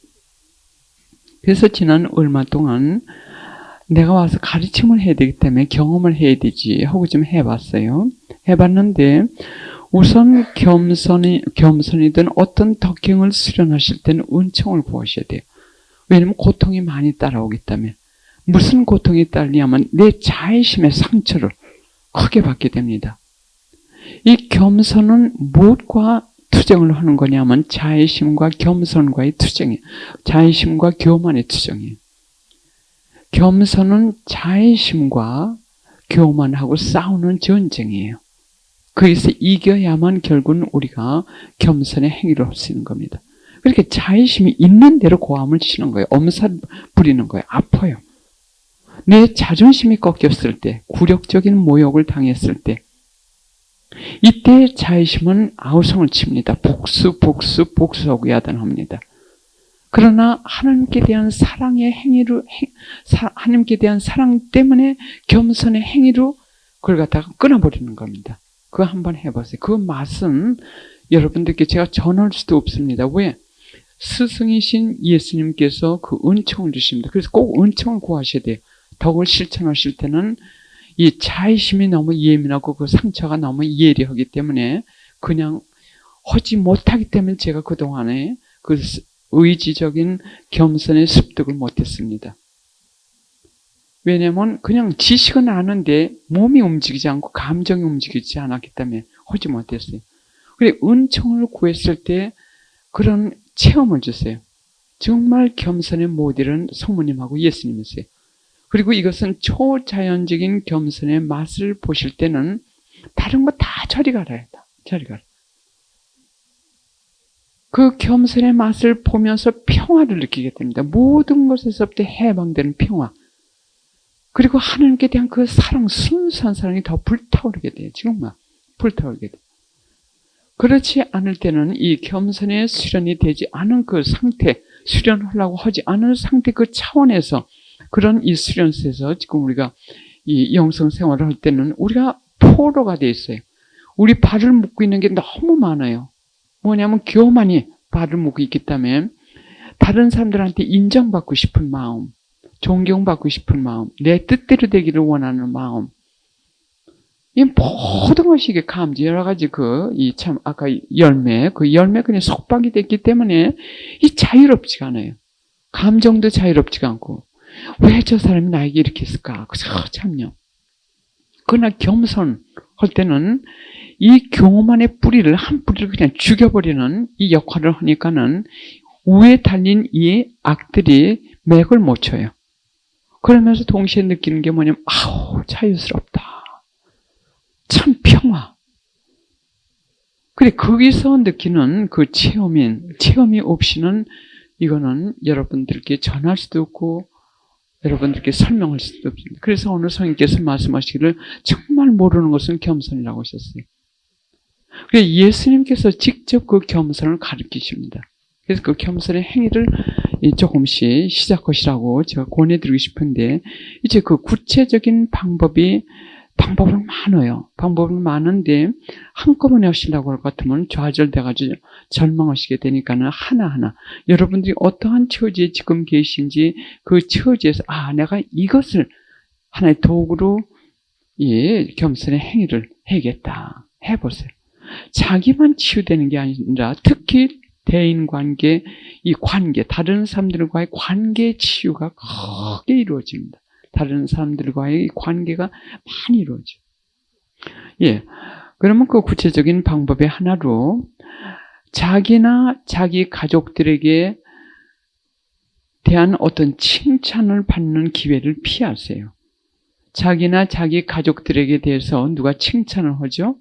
그래서 지난 얼마 동안 내가 와서 가르침을 해야 되기 때문에 경험을 해야 되지 하고 좀 해봤어요. 해봤는데 우선 겸손이든 어떤 덕행을 수련하실 때는 은총을 구하셔야 돼요. 왜냐면 고통이 많이 따라오기 때문에. 무슨 고통이 따르냐면 내 자의심의 상처를 크게 받게 됩니다. 이 겸손은 무엇과 투쟁을 하는 거냐면 자의심과 겸손과의 투쟁이에요. 자의심과 교만의 투쟁이에요. 겸손은 자의심과 교만하고 싸우는 전쟁이에요. 거기서 이겨야만 결국은 우리가 겸손의 행위를 할 수 있는 겁니다. 그렇게 자의심이 있는 대로 고함을 치는 거예요. 엄살 부리는 거예요. 아파요. 내 자존심이 꺾였을 때, 굴욕적인 모욕을 당했을 때 이때 자의심은 아우성을 칩니다. 복수하고 야단합니다. 그러나 하나님께 대한 사랑의 행위로, 하나님께 대한 사랑 때문에 겸손의 행위로 그걸 갖다가 끊어버리는 겁니다. 그거 한번 해보세요. 그 맛은 여러분들께 제가 전할 수도 없습니다. 왜? 스승이신 예수님께서 그 은총을 주십니다. 그래서 꼭 은총을 구하셔야 돼요. 덕을 실천하실 때는 이 자의심이 너무 예민하고 그 상처가 너무 예리하기 때문에 그냥 하지 못하기 때문에 제가 그동안에 그 의지적인 겸손의 습득을 못했습니다. 왜냐면 그냥 지식은 아는데 몸이 움직이지 않고 감정이 움직이지 않았기 때문에 하지 못했어요. 그래 은총을 구했을 때 그런 체험을 주세요. 정말 겸손의 모델은 성모님하고 예수님이세요. 그리고 이것은 초자연적인 겸손의 맛을 보실 때는 다른 거 다 저리 가라요. 저리 가라. 그 겸손의 맛을 보면서 평화를 느끼게 됩니다. 모든 것에서부터 해방되는 평화. 그리고 하나님께 대한 그 사랑, 순수한 사랑이 더 불타오르게 돼요. 정말 불타오르게 돼요. 그렇지 않을 때는 이 겸손의 수련이 되지 않은 그 상태, 수련하려고 하지 않은 상태 그 차원에서 그런 이 수련소에서 지금 우리가 이 영성 생활을 할 때는 우리가 포로가 돼 있어요. 우리 발을 묶고 있는 게 너무 많아요. 뭐냐면 교만이 발을 묶고 있기 때문에 다른 사람들한테 인정받고 싶은 마음, 존경받고 싶은 마음, 내 뜻대로 되기를 원하는 마음, 이 모든 것이 이게 감지, 여러 가지 아까 열매 그냥 속박이 됐기 때문에 이 자유롭지가 않아요. 감정도 자유롭지가 않고, 왜 저 사람이 나에게 이렇게 했을까? 참요. 그러나 겸손할 때는 이 교만의 뿌리를, 한 뿌리를 그냥 죽여버리는 이 역할을 하니까는 위에 달린 이 악들이 맥을 못 쳐요. 그러면서 동시에 느끼는 게 뭐냐면, 아우, 자유스럽다. 참 평화. 그래, 거기서 느끼는 그 체험이 없이는 이거는 여러분들께 전할 수도 없고, 여러분들께 설명할 수도 없습니다. 그래서 오늘 성인께서 말씀하시기를 정말 모르는 것은 겸손이라고 하셨어요. 그래, 예수님께서 직접 그 겸손을 가르치십니다. 그래서 그 겸손의 행위를 조금씩 시작하시라고 제가 권해드리고 싶은데, 이제 그 구체적인 방법은 많아요. 방법은 많은데, 한꺼번에 하시려고 할 것 같으면 좌절돼가지고 절망하시게 되니까는 하나하나, 여러분들이 어떠한 처지에 지금 계신지 그 처지에서, 내가 이것을 하나의 도구로, 겸손의 행위를 해야겠다. 해보세요. 자기만 치유되는 게 아니라, 특히 대인관계, 이 관계, 다른 사람들과의 관계 치유가 크게 이루어집니다. 다른 사람들과의 관계가 많이 이루어져요. 그러면 그 구체적인 방법의 하나로 자기나 자기 가족들에게 대한 어떤 칭찬을 받는 기회를 피하세요. 자기나 자기 가족들에게 대해서 누가 칭찬을 하죠?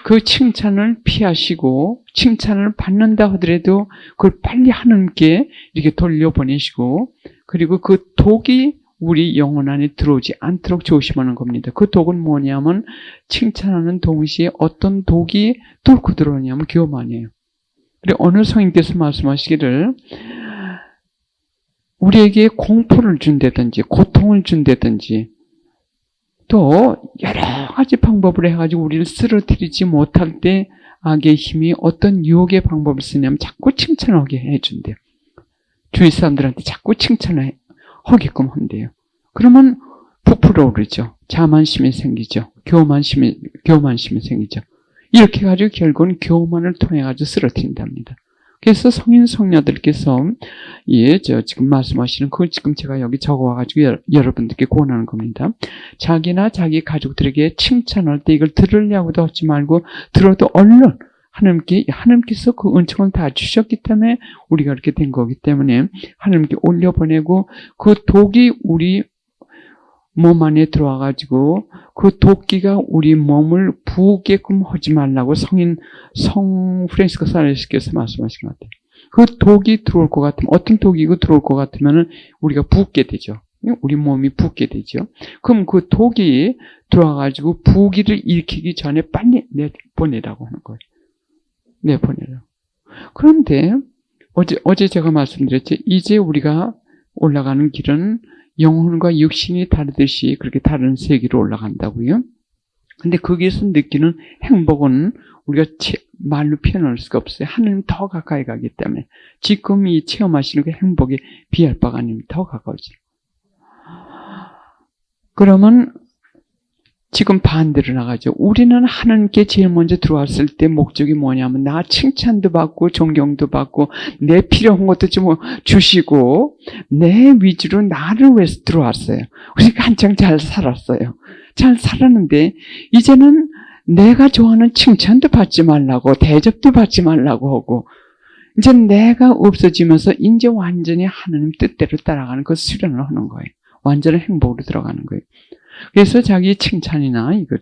그 칭찬을 피하시고, 칭찬을 받는다 하더라도 그걸 빨리 하나님께 이렇게 돌려보내시고, 그리고 그 독이 우리 영혼 안에 들어오지 않도록 조심하는 겁니다. 그 독은 뭐냐면, 칭찬하는 동시에 어떤 독이 뚫고 들어오냐면 교만이에요. 그리고 어느 성인께서 말씀하시기를, 우리에게 공포를 준다든지 고통을 준다든지 또 여러 가지 방법을 해가지고 우리를 쓰러뜨리지 못할 때 악의 힘이 어떤 유혹의 방법을 쓰냐면 자꾸 칭찬하게 해준대요. 주위 사람들한테 자꾸 칭찬을 하게끔 한대요. 그러면 부풀어 오르죠. 자만심이 생기죠. 교만심이 생기죠. 이렇게 해가지고 결국은 교만을 통해가지고 쓰러뜨린답니다. 그래서 성인 성녀들께서 지금 말씀하시는 그걸 지금 제가 여기 적어와가지고 여러분들께 권하는 겁니다. 자기나 자기 가족들에게 칭찬할 때 이걸 들으려고도 하지 말고 들어도 얼른 하나님께서 그 은총을 다 주셨기 때문에 우리가 이렇게 된 거기 때문에 하나님께 올려보내고 그 독이 우리 몸 안에 들어와가지고 그 도끼가 우리 몸을 부게끔 하지 말라고 성 프란시스코 살레스께서 말씀하신 것 같아요. 그 독이 들어올 것 같으면, 어떤 독이고 들어올 것 같으면 우리가 붓게 되죠. 우리 몸이 붓게 되죠. 그럼 그 독이 들어와가지고 부기를 일으키기 전에 빨리 내보내라고 하는 거예요. 내보내라고. 그런데 어제 제가 말씀드렸죠. 이제 우리가 올라가는 길은 영혼과 육신이 다르듯이 그렇게 다른 세계로 올라간다고요. 근데 거기에서 느끼는 행복은 우리가 말로 표현할 수가 없어요. 하나님 더 가까이 가기 때문에 지금 이 체험하시는 그 행복에 비할 바가 아닙니다. 더 가까워져요. 그러면 지금 반대로 나가죠. 우리는 하나님께 제일 먼저 들어왔을 때 목적이 뭐냐면 나 칭찬도 받고 존경도 받고 내 필요한 것도 좀 주시고 내 위주로 나를 위해서 들어왔어요. 그러니까 한창 잘 살았어요. 잘 살았는데 이제는 내가 좋아하는 칭찬도 받지 말라고 대접도 받지 말라고 하고 이제 내가 없어지면서 이제 완전히 하나님 뜻대로 따라가는 그 수련을 하는 거예요. 완전한 행복으로 들어가는 거예요. 그래서 자기 칭찬이나 이거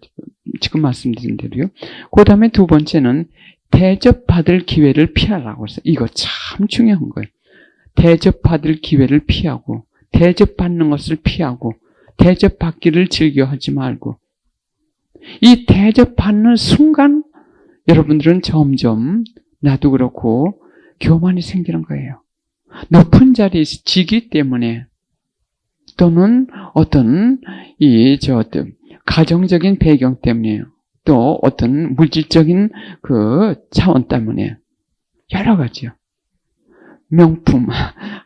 지금 말씀드린 대로요. 그 다음에 두 번째는 대접받을 기회를 피하라고 했어요. 이거 참 중요한 거예요. 대접받을 기회를 피하고 대접받는 것을 피하고 대접받기를 즐겨하지 말고 이 대접받는 순간 여러분들은 점점 나도 그렇고 교만이 생기는 거예요. 높은 자리에서 지기 때문에 또는 어떤 가정적인 배경 때문에 또 어떤 물질적인 그 차원 때문에 여러 가지요. 명품,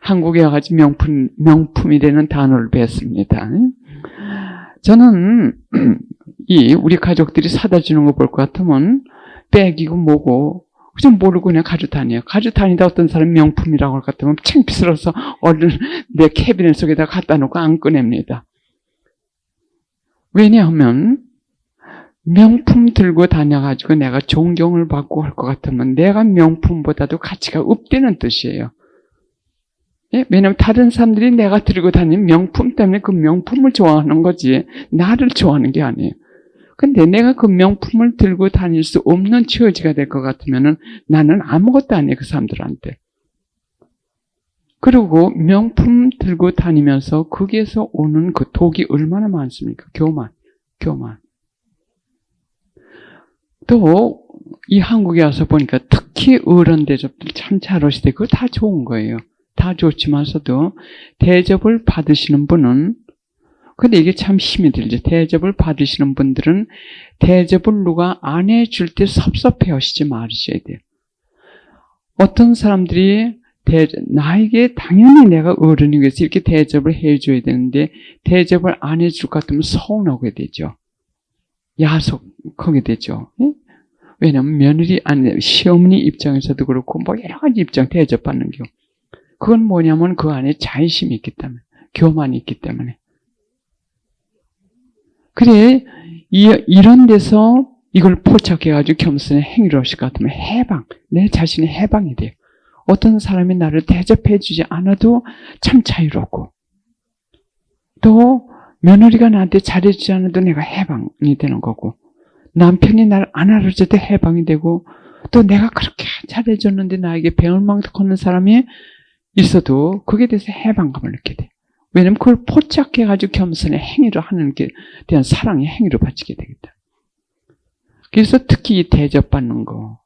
한국에 와가지고 명품이라는 단어를 배웠습니다. 저는 우리 가족들이 사다 주는 거 볼 것 같으면 백이고 뭐고 그냥 모르고 그냥 가지고 다녀요. 가지고 다니다 어떤 사람 명품이라고 할 것 같으면 창피스러워서 얼른 내 캐비넷 속에다 갖다 놓고 안 꺼냅니다. 왜냐하면 명품 들고 다녀가지고 내가 존경을 받고 할 것 같으면 내가 명품보다도 가치가 없다는 뜻이에요. 예? 왜냐하면 다른 사람들이 내가 들고 다니는 명품 때문에 그 명품을 좋아하는 거지 나를 좋아하는 게 아니에요. 근데 내가 그 명품을 들고 다닐 수 없는 처지가 될 것 같으면은 나는 아무것도 아니에요, 그 사람들한테. 그리고 명품 들고 다니면서 거기에서 오는 그 독이 얼마나 많습니까? 교만. 또 이 한국에 와서 보니까 특히 어른 대접들 참 잘하시대. 그거 다 좋은 거예요. 다 좋지만서도 대접을 받으시는 분은 근데 이게 참 힘이 들죠. 대접을 받으시는 분들은 대접을 누가 안 해줄 때 섭섭해 하시지 말으셔야 돼요. 어떤 사람들이 나에게 당연히 내가 어른이겠어 이렇게 대접을 해줘야 되는데 대접을 안 해줄 것 같으면 서운하게 되죠. 야속하게 되죠. 왜냐하면 며느리, 아니 시어머니 입장에서도 그렇고 뭐 여러 가지 입장 대접받는 경우 그건 뭐냐면 그 안에 자의심이 있기 때문에 교만이 있기 때문에 그래 이런 데서 이걸 포착해가지고 겸손의 행위를 하실 것 같으면 해방, 내 자신의 해방이 돼요. 어떤 사람이 나를 대접해주지 않아도 참 자유롭고 또 며느리가 나한테 잘해주지 않아도 내가 해방이 되는 거고 남편이 날 안 알아줘도 해방이 되고 또 내가 그렇게 잘해줬는데 나에게 배은망덕하는 사람이 있어도 거기에 대해서 해방감을 느끼게 돼요. 왜냐면 그걸 포착해가지고 겸손의 행위를 하는 게 대한 사랑의 행위로 바치게 되겠다. 그래서 특히 이 대접받는 거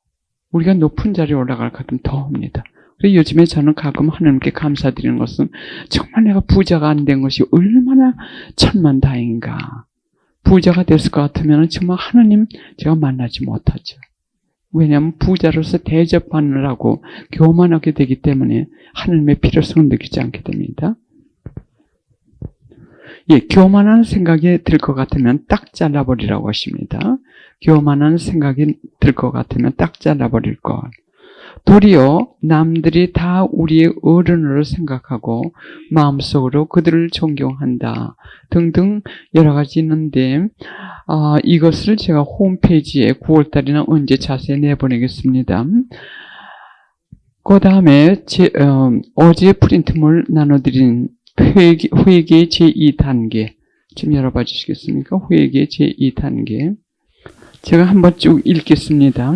우리가 높은 자리에 올라갈 것 같으면 더 합니다. 그래서 요즘에 저는 가끔 하나님께 감사드리는 것은 정말 내가 부자가 안 된 것이 얼마나 천만다행인가. 부자가 됐을 것 같으면 정말 하나님 제가 만나지 못하죠. 왜냐하면 부자로서 대접받느라고 교만하게 되기 때문에 하나님의 필요성을 느끼지 않게 됩니다. 예, 교만한 생각이 들 것 같으면 딱 잘라버리라고 하십니다. 교만한 생각이 들 것 같으면 딱 잘라버릴 것. 도리어 남들이 다 우리의 어른으로 생각하고 마음속으로 그들을 존경한다 등등 여러 가지 있는데 이것을 제가 홈페이지에 9월달이나 언제 자세히 내보내겠습니다. 그 다음에 어제 프린트물 나눠드린 회계 제2단계 좀 열어봐 주시겠습니까? 회계 제2단계 제가 한번 쭉 읽겠습니다.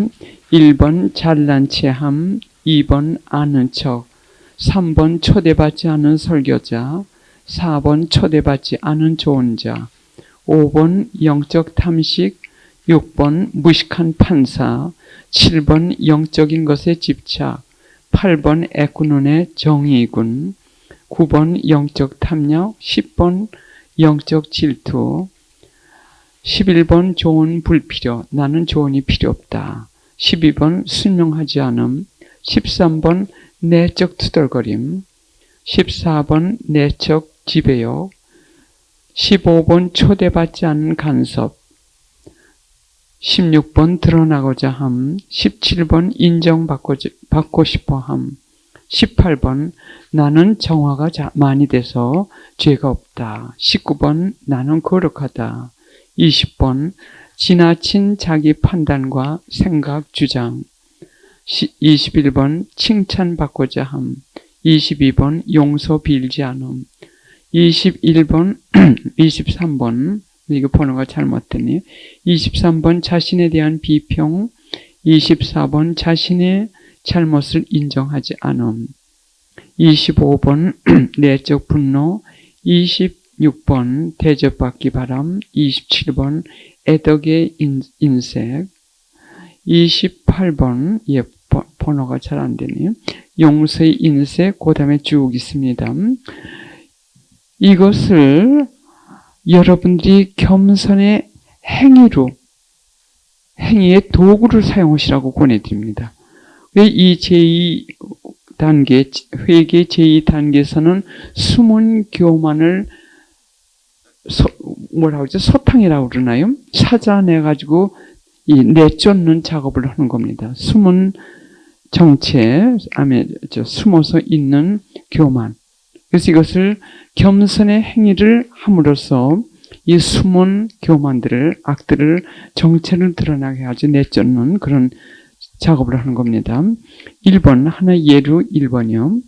1번 잘난 체함, 2번 아는 척, 3번 초대받지 않은 설교자, 4번 초대받지 않은 좋은 자, 5번 영적 탐식, 6번 무식한 판사, 7번 영적인 것에 집착, 8번 애꾸눈의 정의군, 9번 영적 탐력, 10번 영적 질투, 11번 조언 불필요, 나는 조언이 필요 없다. 12번 순종하지 않음, 13번 내적 투덜거림, 14번 내적 지배욕, 15번 초대받지 않은 간섭, 16번 드러나고자 함, 17번 인정받고 싶어 함, 18번 나는 정화가 많이 돼서 죄가 없다. 19번 나는 거룩하다. 20번 지나친 자기 판단과 생각 주장, 21번 칭찬받고자 함, 22번 용서 빌지 않음, 21번 23번 이거 번호가 잘못됐네요. 23번 자신에 대한 비평, 24번 자신의 잘못을 인정하지 않음, 25번 내적 분노, 26번 대접받기 바람, 27번 애덕의 인색, 28번 번호가 잘 안 되네요. 용서의 인색, 그 다음에 쭉 있습니다. 이것을 여러분들이 겸손의 행위의 도구를 사용하시라고 권해드립니다. 왜 이 제2단계, 회계 제2단계에서는 숨은 교만을 소탕이라고 그러나요? 찾아내가지고 내쫓는 작업을 하는 겁니다. 숨은 정체, 숨어서 있는 교만. 그래서 이것을 겸손의 행위를 함으로써 이 숨은 교만들을, 악들을, 정체를 드러나게 하지 내쫓는 그런 작업을 하는 겁니다. 1번, 하나 예로 1번이요.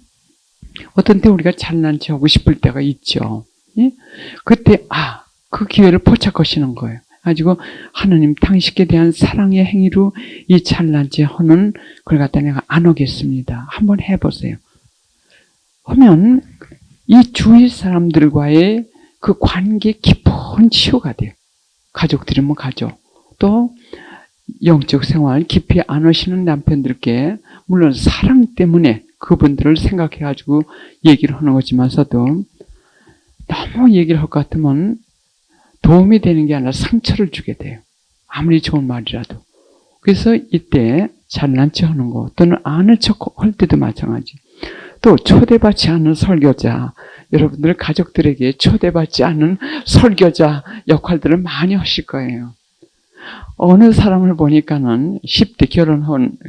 어떤 때 우리가 잘난 체 하고 싶을 때가 있죠. 예? 그때, 그 기회를 포착하시는 거예요. 가지고 하나님 당신께 대한 사랑의 행위로 이 잘난 체 하는 걸 갖다 내가 안 하겠습니다. 한번 해보세요. 하면 이 주위 사람들과의 그 관계 깊은 치유가 돼요. 가족들이면 가족. 또 영적 생활 깊이 안 하시는 남편들께 물론 사랑 때문에 그분들을 생각해가지고 얘기를 하는 거지만서도 너무 얘기를 할 것 같으면 도움이 되는 게 아니라 상처를 주게 돼요. 아무리 좋은 말이라도. 그래서 이때 잘난 체 하는 거 또는 아는 척 할 때도 마찬가지. 또 초대받지 않은 설교자, 여러분들 가족들에게 초대받지 않은 설교자 역할들을 많이 하실 거예요. 어느 사람을 보니까는 10대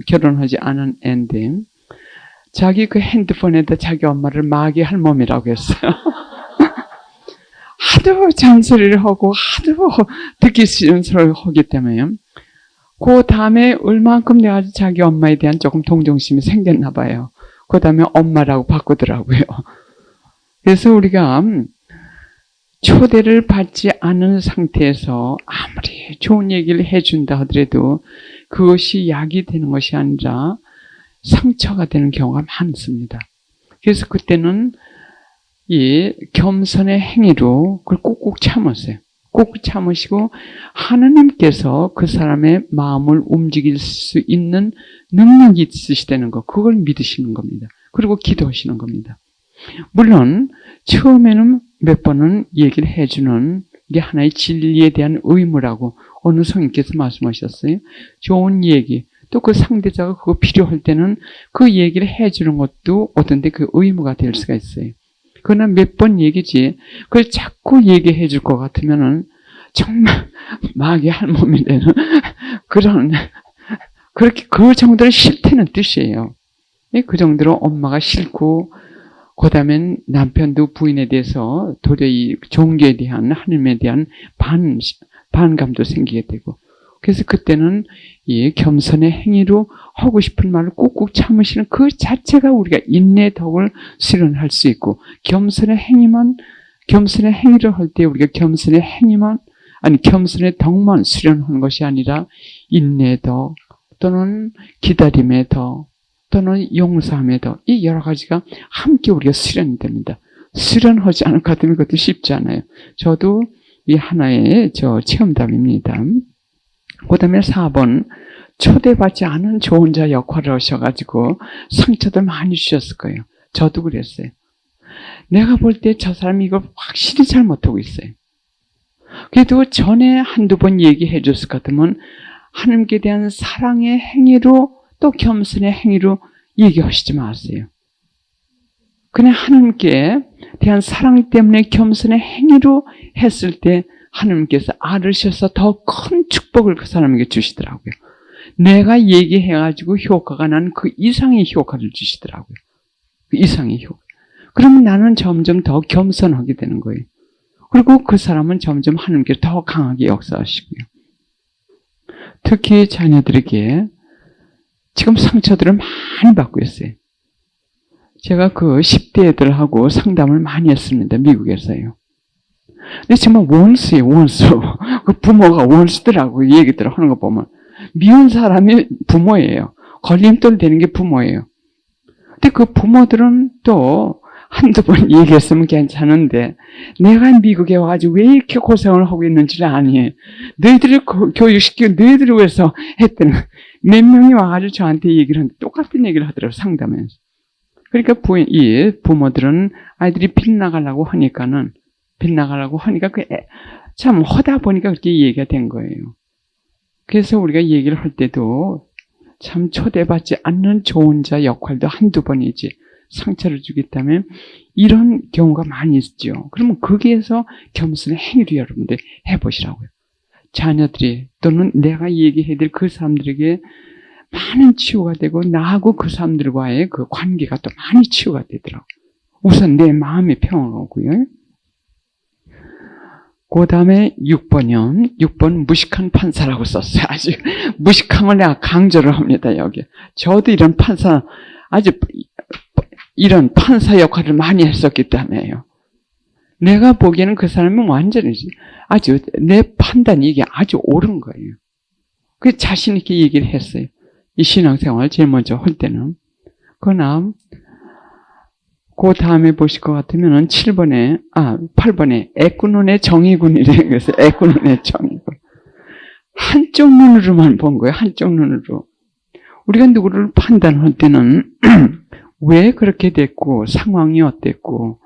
결혼하지 않은 애인데 자기 그 핸드폰에다 자기 엄마를 마귀 할멈이라고 했어요. 하도 잔소리를 하고 하도 듣기 싫은 소리를 하기 때문에 그 다음에 얼만큼 내가 자기 엄마에 대한 조금 동정심이 생겼나 봐요. 그 다음에 엄마라고 바꾸더라고요. 그래서 우리가 초대를 받지 않은 상태에서 아무리 좋은 얘기를 해준다 하더라도 그것이 약이 되는 것이 아니라 상처가 되는 경우가 많습니다. 그래서 그때는 이 겸손의 행위로 그걸 꾹꾹 참으세요. 꾹꾹 참으시고 하나님께서 그 사람의 마음을 움직일 수 있는 능력이 있으시다는 거, 그걸 믿으시는 겁니다. 그리고 기도하시는 겁니다. 물론 처음에는 몇 번은 얘기를 해주는 게 하나의 진리에 대한 의무라고 어느 성인께서 말씀하셨어요. 좋은 얘기, 또 그 상대자가 그거 필요할 때는 그 얘기를 해주는 것도 어떤 때 그 의무가 될 수가 있어요. 그러나 몇 번 얘기지 그걸 자꾸 얘기해 줄 것 같으면은 정말 마귀 할멈이 되는 그런, 그렇게 그 정도로 싫다는 뜻이에요. 그 정도로 엄마가 싫고 그 다음엔 남편도 부인에 대해서 도저히 종교에 대한, 하나님에 대한 반감도 생기게 되고, 그래서 그때는 이 겸손의 행위로 하고 싶은 말을 꾹꾹 참으시는 그 자체가 우리가 인내의 덕을 수련할 수 있고, 겸손의 행위를 할 때 우리가 겸손의 덕만 수련하는 것이 아니라 인내의 덕, 또는 기다림의 덕, 또는 용서함의 덕, 이 여러 가지가 함께 우리가 수련이 됩니다. 수련하지 않을 것 같으면 그것도 쉽지 않아요. 저도 이 하나의 체험담입니다. 그 다음에 4번, 초대받지 않은 좋은 자 역할을 하셔가지고 상처들 많이 주셨을 거예요. 저도 그랬어요. 내가 볼 때 저 사람이 이걸 확실히 잘못하고 있어요. 그래도 전에 한두 번 얘기해 줬을 것 같으면 하나님께 대한 사랑의 행위로 또 겸손의 행위로 얘기하시지 마세요. 그냥 하나님께 대한 사랑 때문에 겸손의 행위로 했을 때 하나님께서 알으셔서 더 큰 축복을 그 사람에게 주시더라고요. 내가 얘기해가지고 효과가 난 그 이상의 효과를 주시더라고요. 그 이상의 효과. 그러면 나는 점점 더 겸손하게 되는 거예요. 그리고 그 사람은 점점 하나님께 더 강하게 역사하시고요. 특히 자녀들에게 지금 상처들을 많이 받고 있어요. 제가 그 10대 애들하고 상담을 많이 했습니다. 미국에서요. 근데 정말 원수예요, 원수. 그 부모가 원수더라고요. 얘기들 하는 거 보면. 미운 사람이 부모예요. 걸림돌 되는 게 부모예요. 근데 그 부모들은 또 한두 번 얘기했으면 괜찮은데 내가 미국에 와가지고 왜 이렇게 고생을 하고 있는지를 아니. 너희들을 교육시키고 너희들을 위해서 했더니 몇 명이 와가지고 저한테 얘기를 하는데 똑같은 얘기를 하더라고요. 상담에서. 그러니까 이 부모들은 아이들이 빗나가려고 하니까 참 하다 보니까 그렇게 얘기가 된 거예요. 그래서 우리가 얘기를 할 때도 참 초대받지 않는 좋은 자 역할도 한두 번이지 상처를 주기 때문에 이런 경우가 많이 있죠. 그러면 거기에서 겸손의 행위를 여러분들 해보시라고요. 자녀들이 또는 내가 얘기해야 될 그 사람들에게 많은 치유가 되고 나하고 그 사람들과의 그 관계가 또 많이 치유가 되더라고요. 우선 내 마음의 평화가 오고요. 그 다음에 6번이요. 6번 무식한 판사라고 썼어요. 아주 무식함을 내가 강조를 합니다. 여기. 저도 이런 판사, 아주 이런 판사 역할을 많이 했었기 때문에요. 내가 보기에는 그 사람은 완전히 아주 내 판단이 이게 아주 옳은 거예요. 그 자신 있게 얘기를 했어요. 이 신앙생활 제일 먼저 할 때는. 그러나 그 다음에 보실 것 같으면 8번에 애꾸눈의 정의군이라는 것을 애꾸눈의 정의군. 한쪽 눈으로만 본 거예요. 한쪽 눈으로. 우리가 누구를 판단할 때는 왜 그렇게 됐고 상황이 어땠고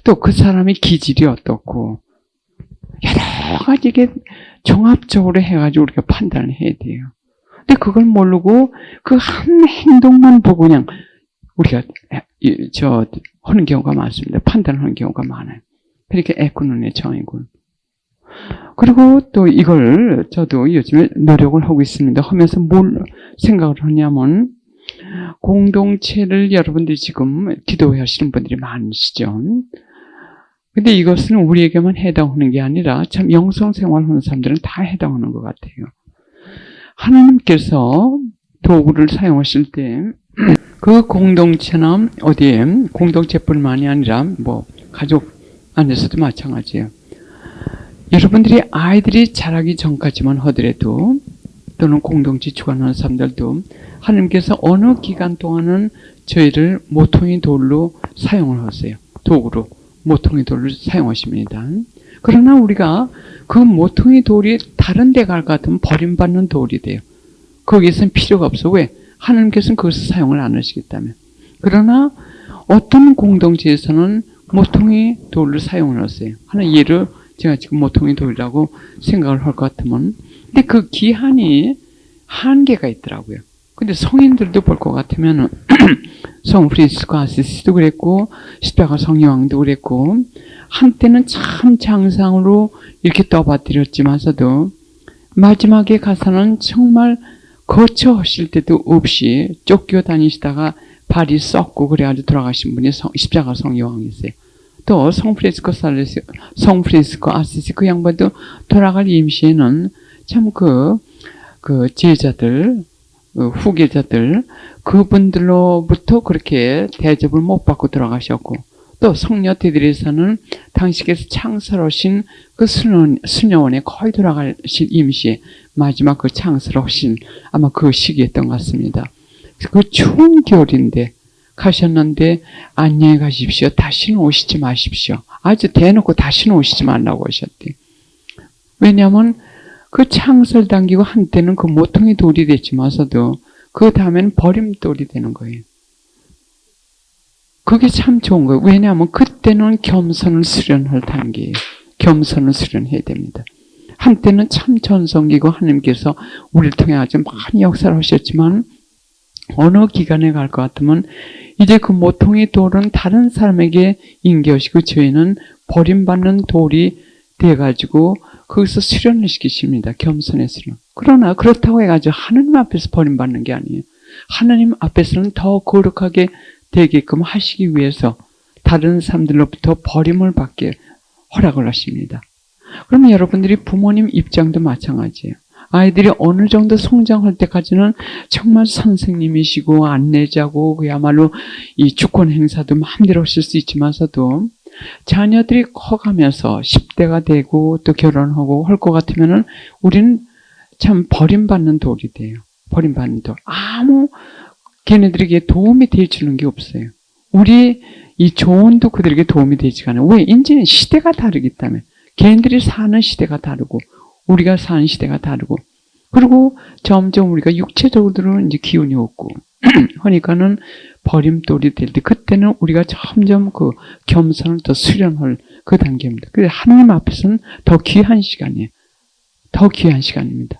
또 그 사람의 기질이 어떻고 여러 가지 종합적으로 해가지고 우리가 판단을 해야 돼요. 근데 그걸 모르고 그 한 행동만 보고 그냥 우리가 하는 경우가 많습니다. 판단하는 경우가 많아요. 그러니까 애꾸눈의 정의군. 그리고 또 이걸 저도 요즘에 노력을 하고 있습니다. 하면서 뭘 생각을 하냐면 공동체를 여러분들이 지금 기도하시는 분들이 많으시죠. 근데 이것은 우리에게만 해당하는 게 아니라 참 영성생활 하는 사람들은 다 해당하는 것 같아요. 하나님께서 도구를 사용하실 때 그 공동체나 어디에 공동체뿐만이 아니라 뭐 가족 안에서도 마찬가지예요. 여러분들이 아이들이 자라기 전까지만 하더라도 또는 공동체 주관하는 사람들도 하나님께서 어느 기간 동안은 저희를 모퉁이 돌로 사용을 하세요. 도구로 모퉁이 돌을 사용하십니다. 그러나 우리가 그 모퉁이 돌이 다른 데 갈 것 같으면 버림받는 돌이 돼요. 거기에서는 필요가 없어. 왜? 하나님께서는 그것을 사용을 안 하시기 때문에. 그러나 어떤 공동체에서는 모퉁이 돌을 사용을 하세요. 하나 예를 제가 지금 모퉁이 돌이라고 생각을 할 것 같으면 근데 그 기한이 한계가 있더라고요. 근데 성인들도 볼 것 같으면 성 프란시스코 아시시도 그랬고 십자가 성령도 그랬고 한때는 참 장상으로 이렇게 떠받들였지만서도 마지막에 가서는 정말 거쳐 하실 때도 없이 쫓겨 다니시다가 발이 썩고 그래가지고 돌아가신 분이 십자가 성령이세요. 또 성 프란시스코 아시시 그 양반도 돌아갈 임시에는 참 그 제자들 후계자들 그분들로부터 그렇게 대접을 못 받고 돌아가셨고 또 성녀 테드리사는 당시께서 창설하신 그 수녀원에 거의 돌아가실 임시에 마지막 그 창설하신 아마 그 시기였던 것 같습니다. 그 추운 겨울인데 가셨는데 안녕히 가십시오. 다시는 오시지 마십시오. 아주 대놓고 다시는 오시지 말라고 하셨대. 왜냐하면 그 창설 당기고 한때는 그 모퉁이 돌이 됐지만서도 그 다음에는 버림돌이 되는 거예요. 그게 참 좋은 거예요. 왜냐하면 그때는 겸손을 수련할 단계예요. 겸손을 수련해야 됩니다. 한때는 참 전성기고 하나님께서 우리를 통해 아주 많이 역사를 하셨지만 어느 기간에 갈 것 같으면 이제 그 모퉁이 돌은 다른 사람에게 인계하시고 저희는 버림받는 돌이 돼가지고 거기서 수련을 시키십니다. 겸손의 수련. 그러나 그렇다고 해가지고 하나님 앞에서 버림받는 게 아니에요. 하나님 앞에서는 더 거룩하게 되게끔 하시기 위해서 다른 사람들로부터 버림을 받게 허락을 하십니다. 그러면 여러분들이 부모님 입장도 마찬가지예요. 아이들이 어느 정도 성장할 때까지는 정말 선생님이시고 안내자고 그야말로 이 주권 행사도 마음대로 하실 수 있지만서도 자녀들이 커가면서 10대가 되고 또 결혼하고 할 것 같으면은 우리는 참 버림받는 돌이 돼요. 버림받는 돌. 아무 걔네들에게 도움이 되어주는 게 없어요. 우리 이 조언도 그들에게 도움이 되지가 않아요. 왜? 이제는 시대가 다르기 때문에. 걔네들이 사는 시대가 다르고 우리가 사는 시대가 다르고 그리고 점점 우리가 육체적으로 이제 기운이 없고 하니까는 버림돌이 될 때 그때는 우리가 점점 그 겸손을 더 수련할 그 단계입니다. 그래서 하나님 앞에서는 더 귀한 시간이에요. 더 귀한 시간입니다.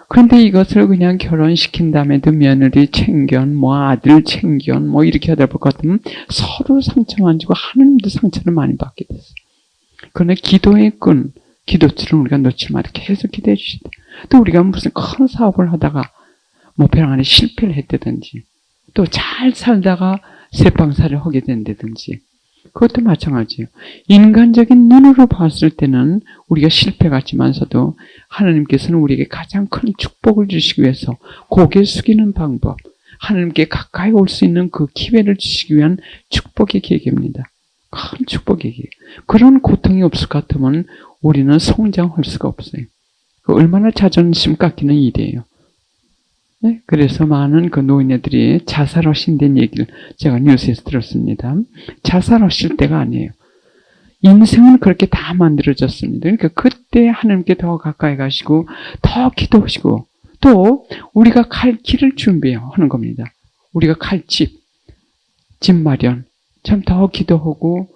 그런데 이것을 그냥 결혼시킨 다음에도 며느리 챙견, 뭐 아들 챙견, 뭐 이렇게 하다 볼 것 같으면 서로 상처만 주고 하나님도 상처를 많이 받게 됐어요. 그러나 기도의 끈, 기도처럼 우리가 놓지 말고 계속 기도해 주시다. 또 우리가 무슨 큰 사업을 하다가 목표 안에 실패를 했다든지 또 잘 살다가 쇠빵살을 하게 된다든지 그것도 마찬가지예요. 인간적인 눈으로 봤을 때는 우리가 실패 같지만서도 하나님께서는 우리에게 가장 큰 축복을 주시기 위해서 고개 숙이는 방법, 하나님께 가까이 올 수 있는 그 기회를 주시기 위한 축복의 계기입니다. 큰 축복의 계기. 그런 고통이 없을 것 같으면 우리는 성장할 수가 없어요. 얼마나 자존심 깎이는 일이에요. 네? 그래서 많은 그 노인네들이 자살하신다는 얘기를 제가 뉴스에서 들었습니다. 자살하실 때가 아니에요. 인생은 그렇게 다 만들어졌습니다. 그러니까 그때 하나님께 더 가까이 가시고 더 기도하시고 또 우리가 갈 길을 준비하는 겁니다. 우리가 갈 집 마련 참 더 기도하고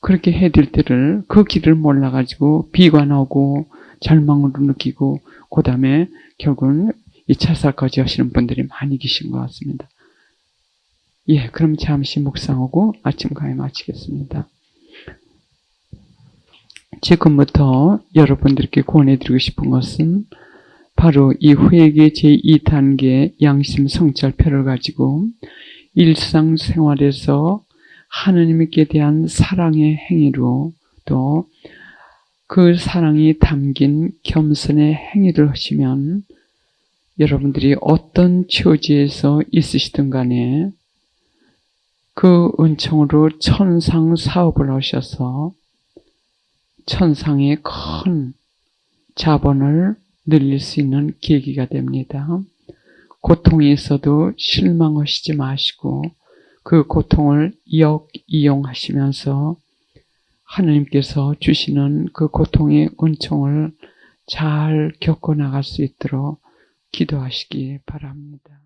그렇게 해야 될 때를 그 길을 몰라가지고 비관하고 절망으로 느끼고 그 다음에 결국은 이 자살까지 하시는 분들이 많이 계신 것 같습니다. 예, 그럼 잠시 묵상하고 아침 강의 마치겠습니다. 지금부터 여러분들께 권해드리고 싶은 것은 바로 이 회개 제2단계 양심 성찰표를 가지고 일상생활에서 하나님께 대한 사랑의 행위로 또 그 사랑이 담긴 겸손의 행위를 하시면 여러분들이 어떤 처지에서 있으시든 간에 그 은총으로 천상 사업을 하셔서 천상의 큰 자본을 늘릴 수 있는 계기가 됩니다. 고통이 있어도 실망하시지 마시고 그 고통을 이용하시면서 하나님께서 주시는 그 고통의 은총을 잘 겪어나갈 수 있도록 기도하시기 바랍니다.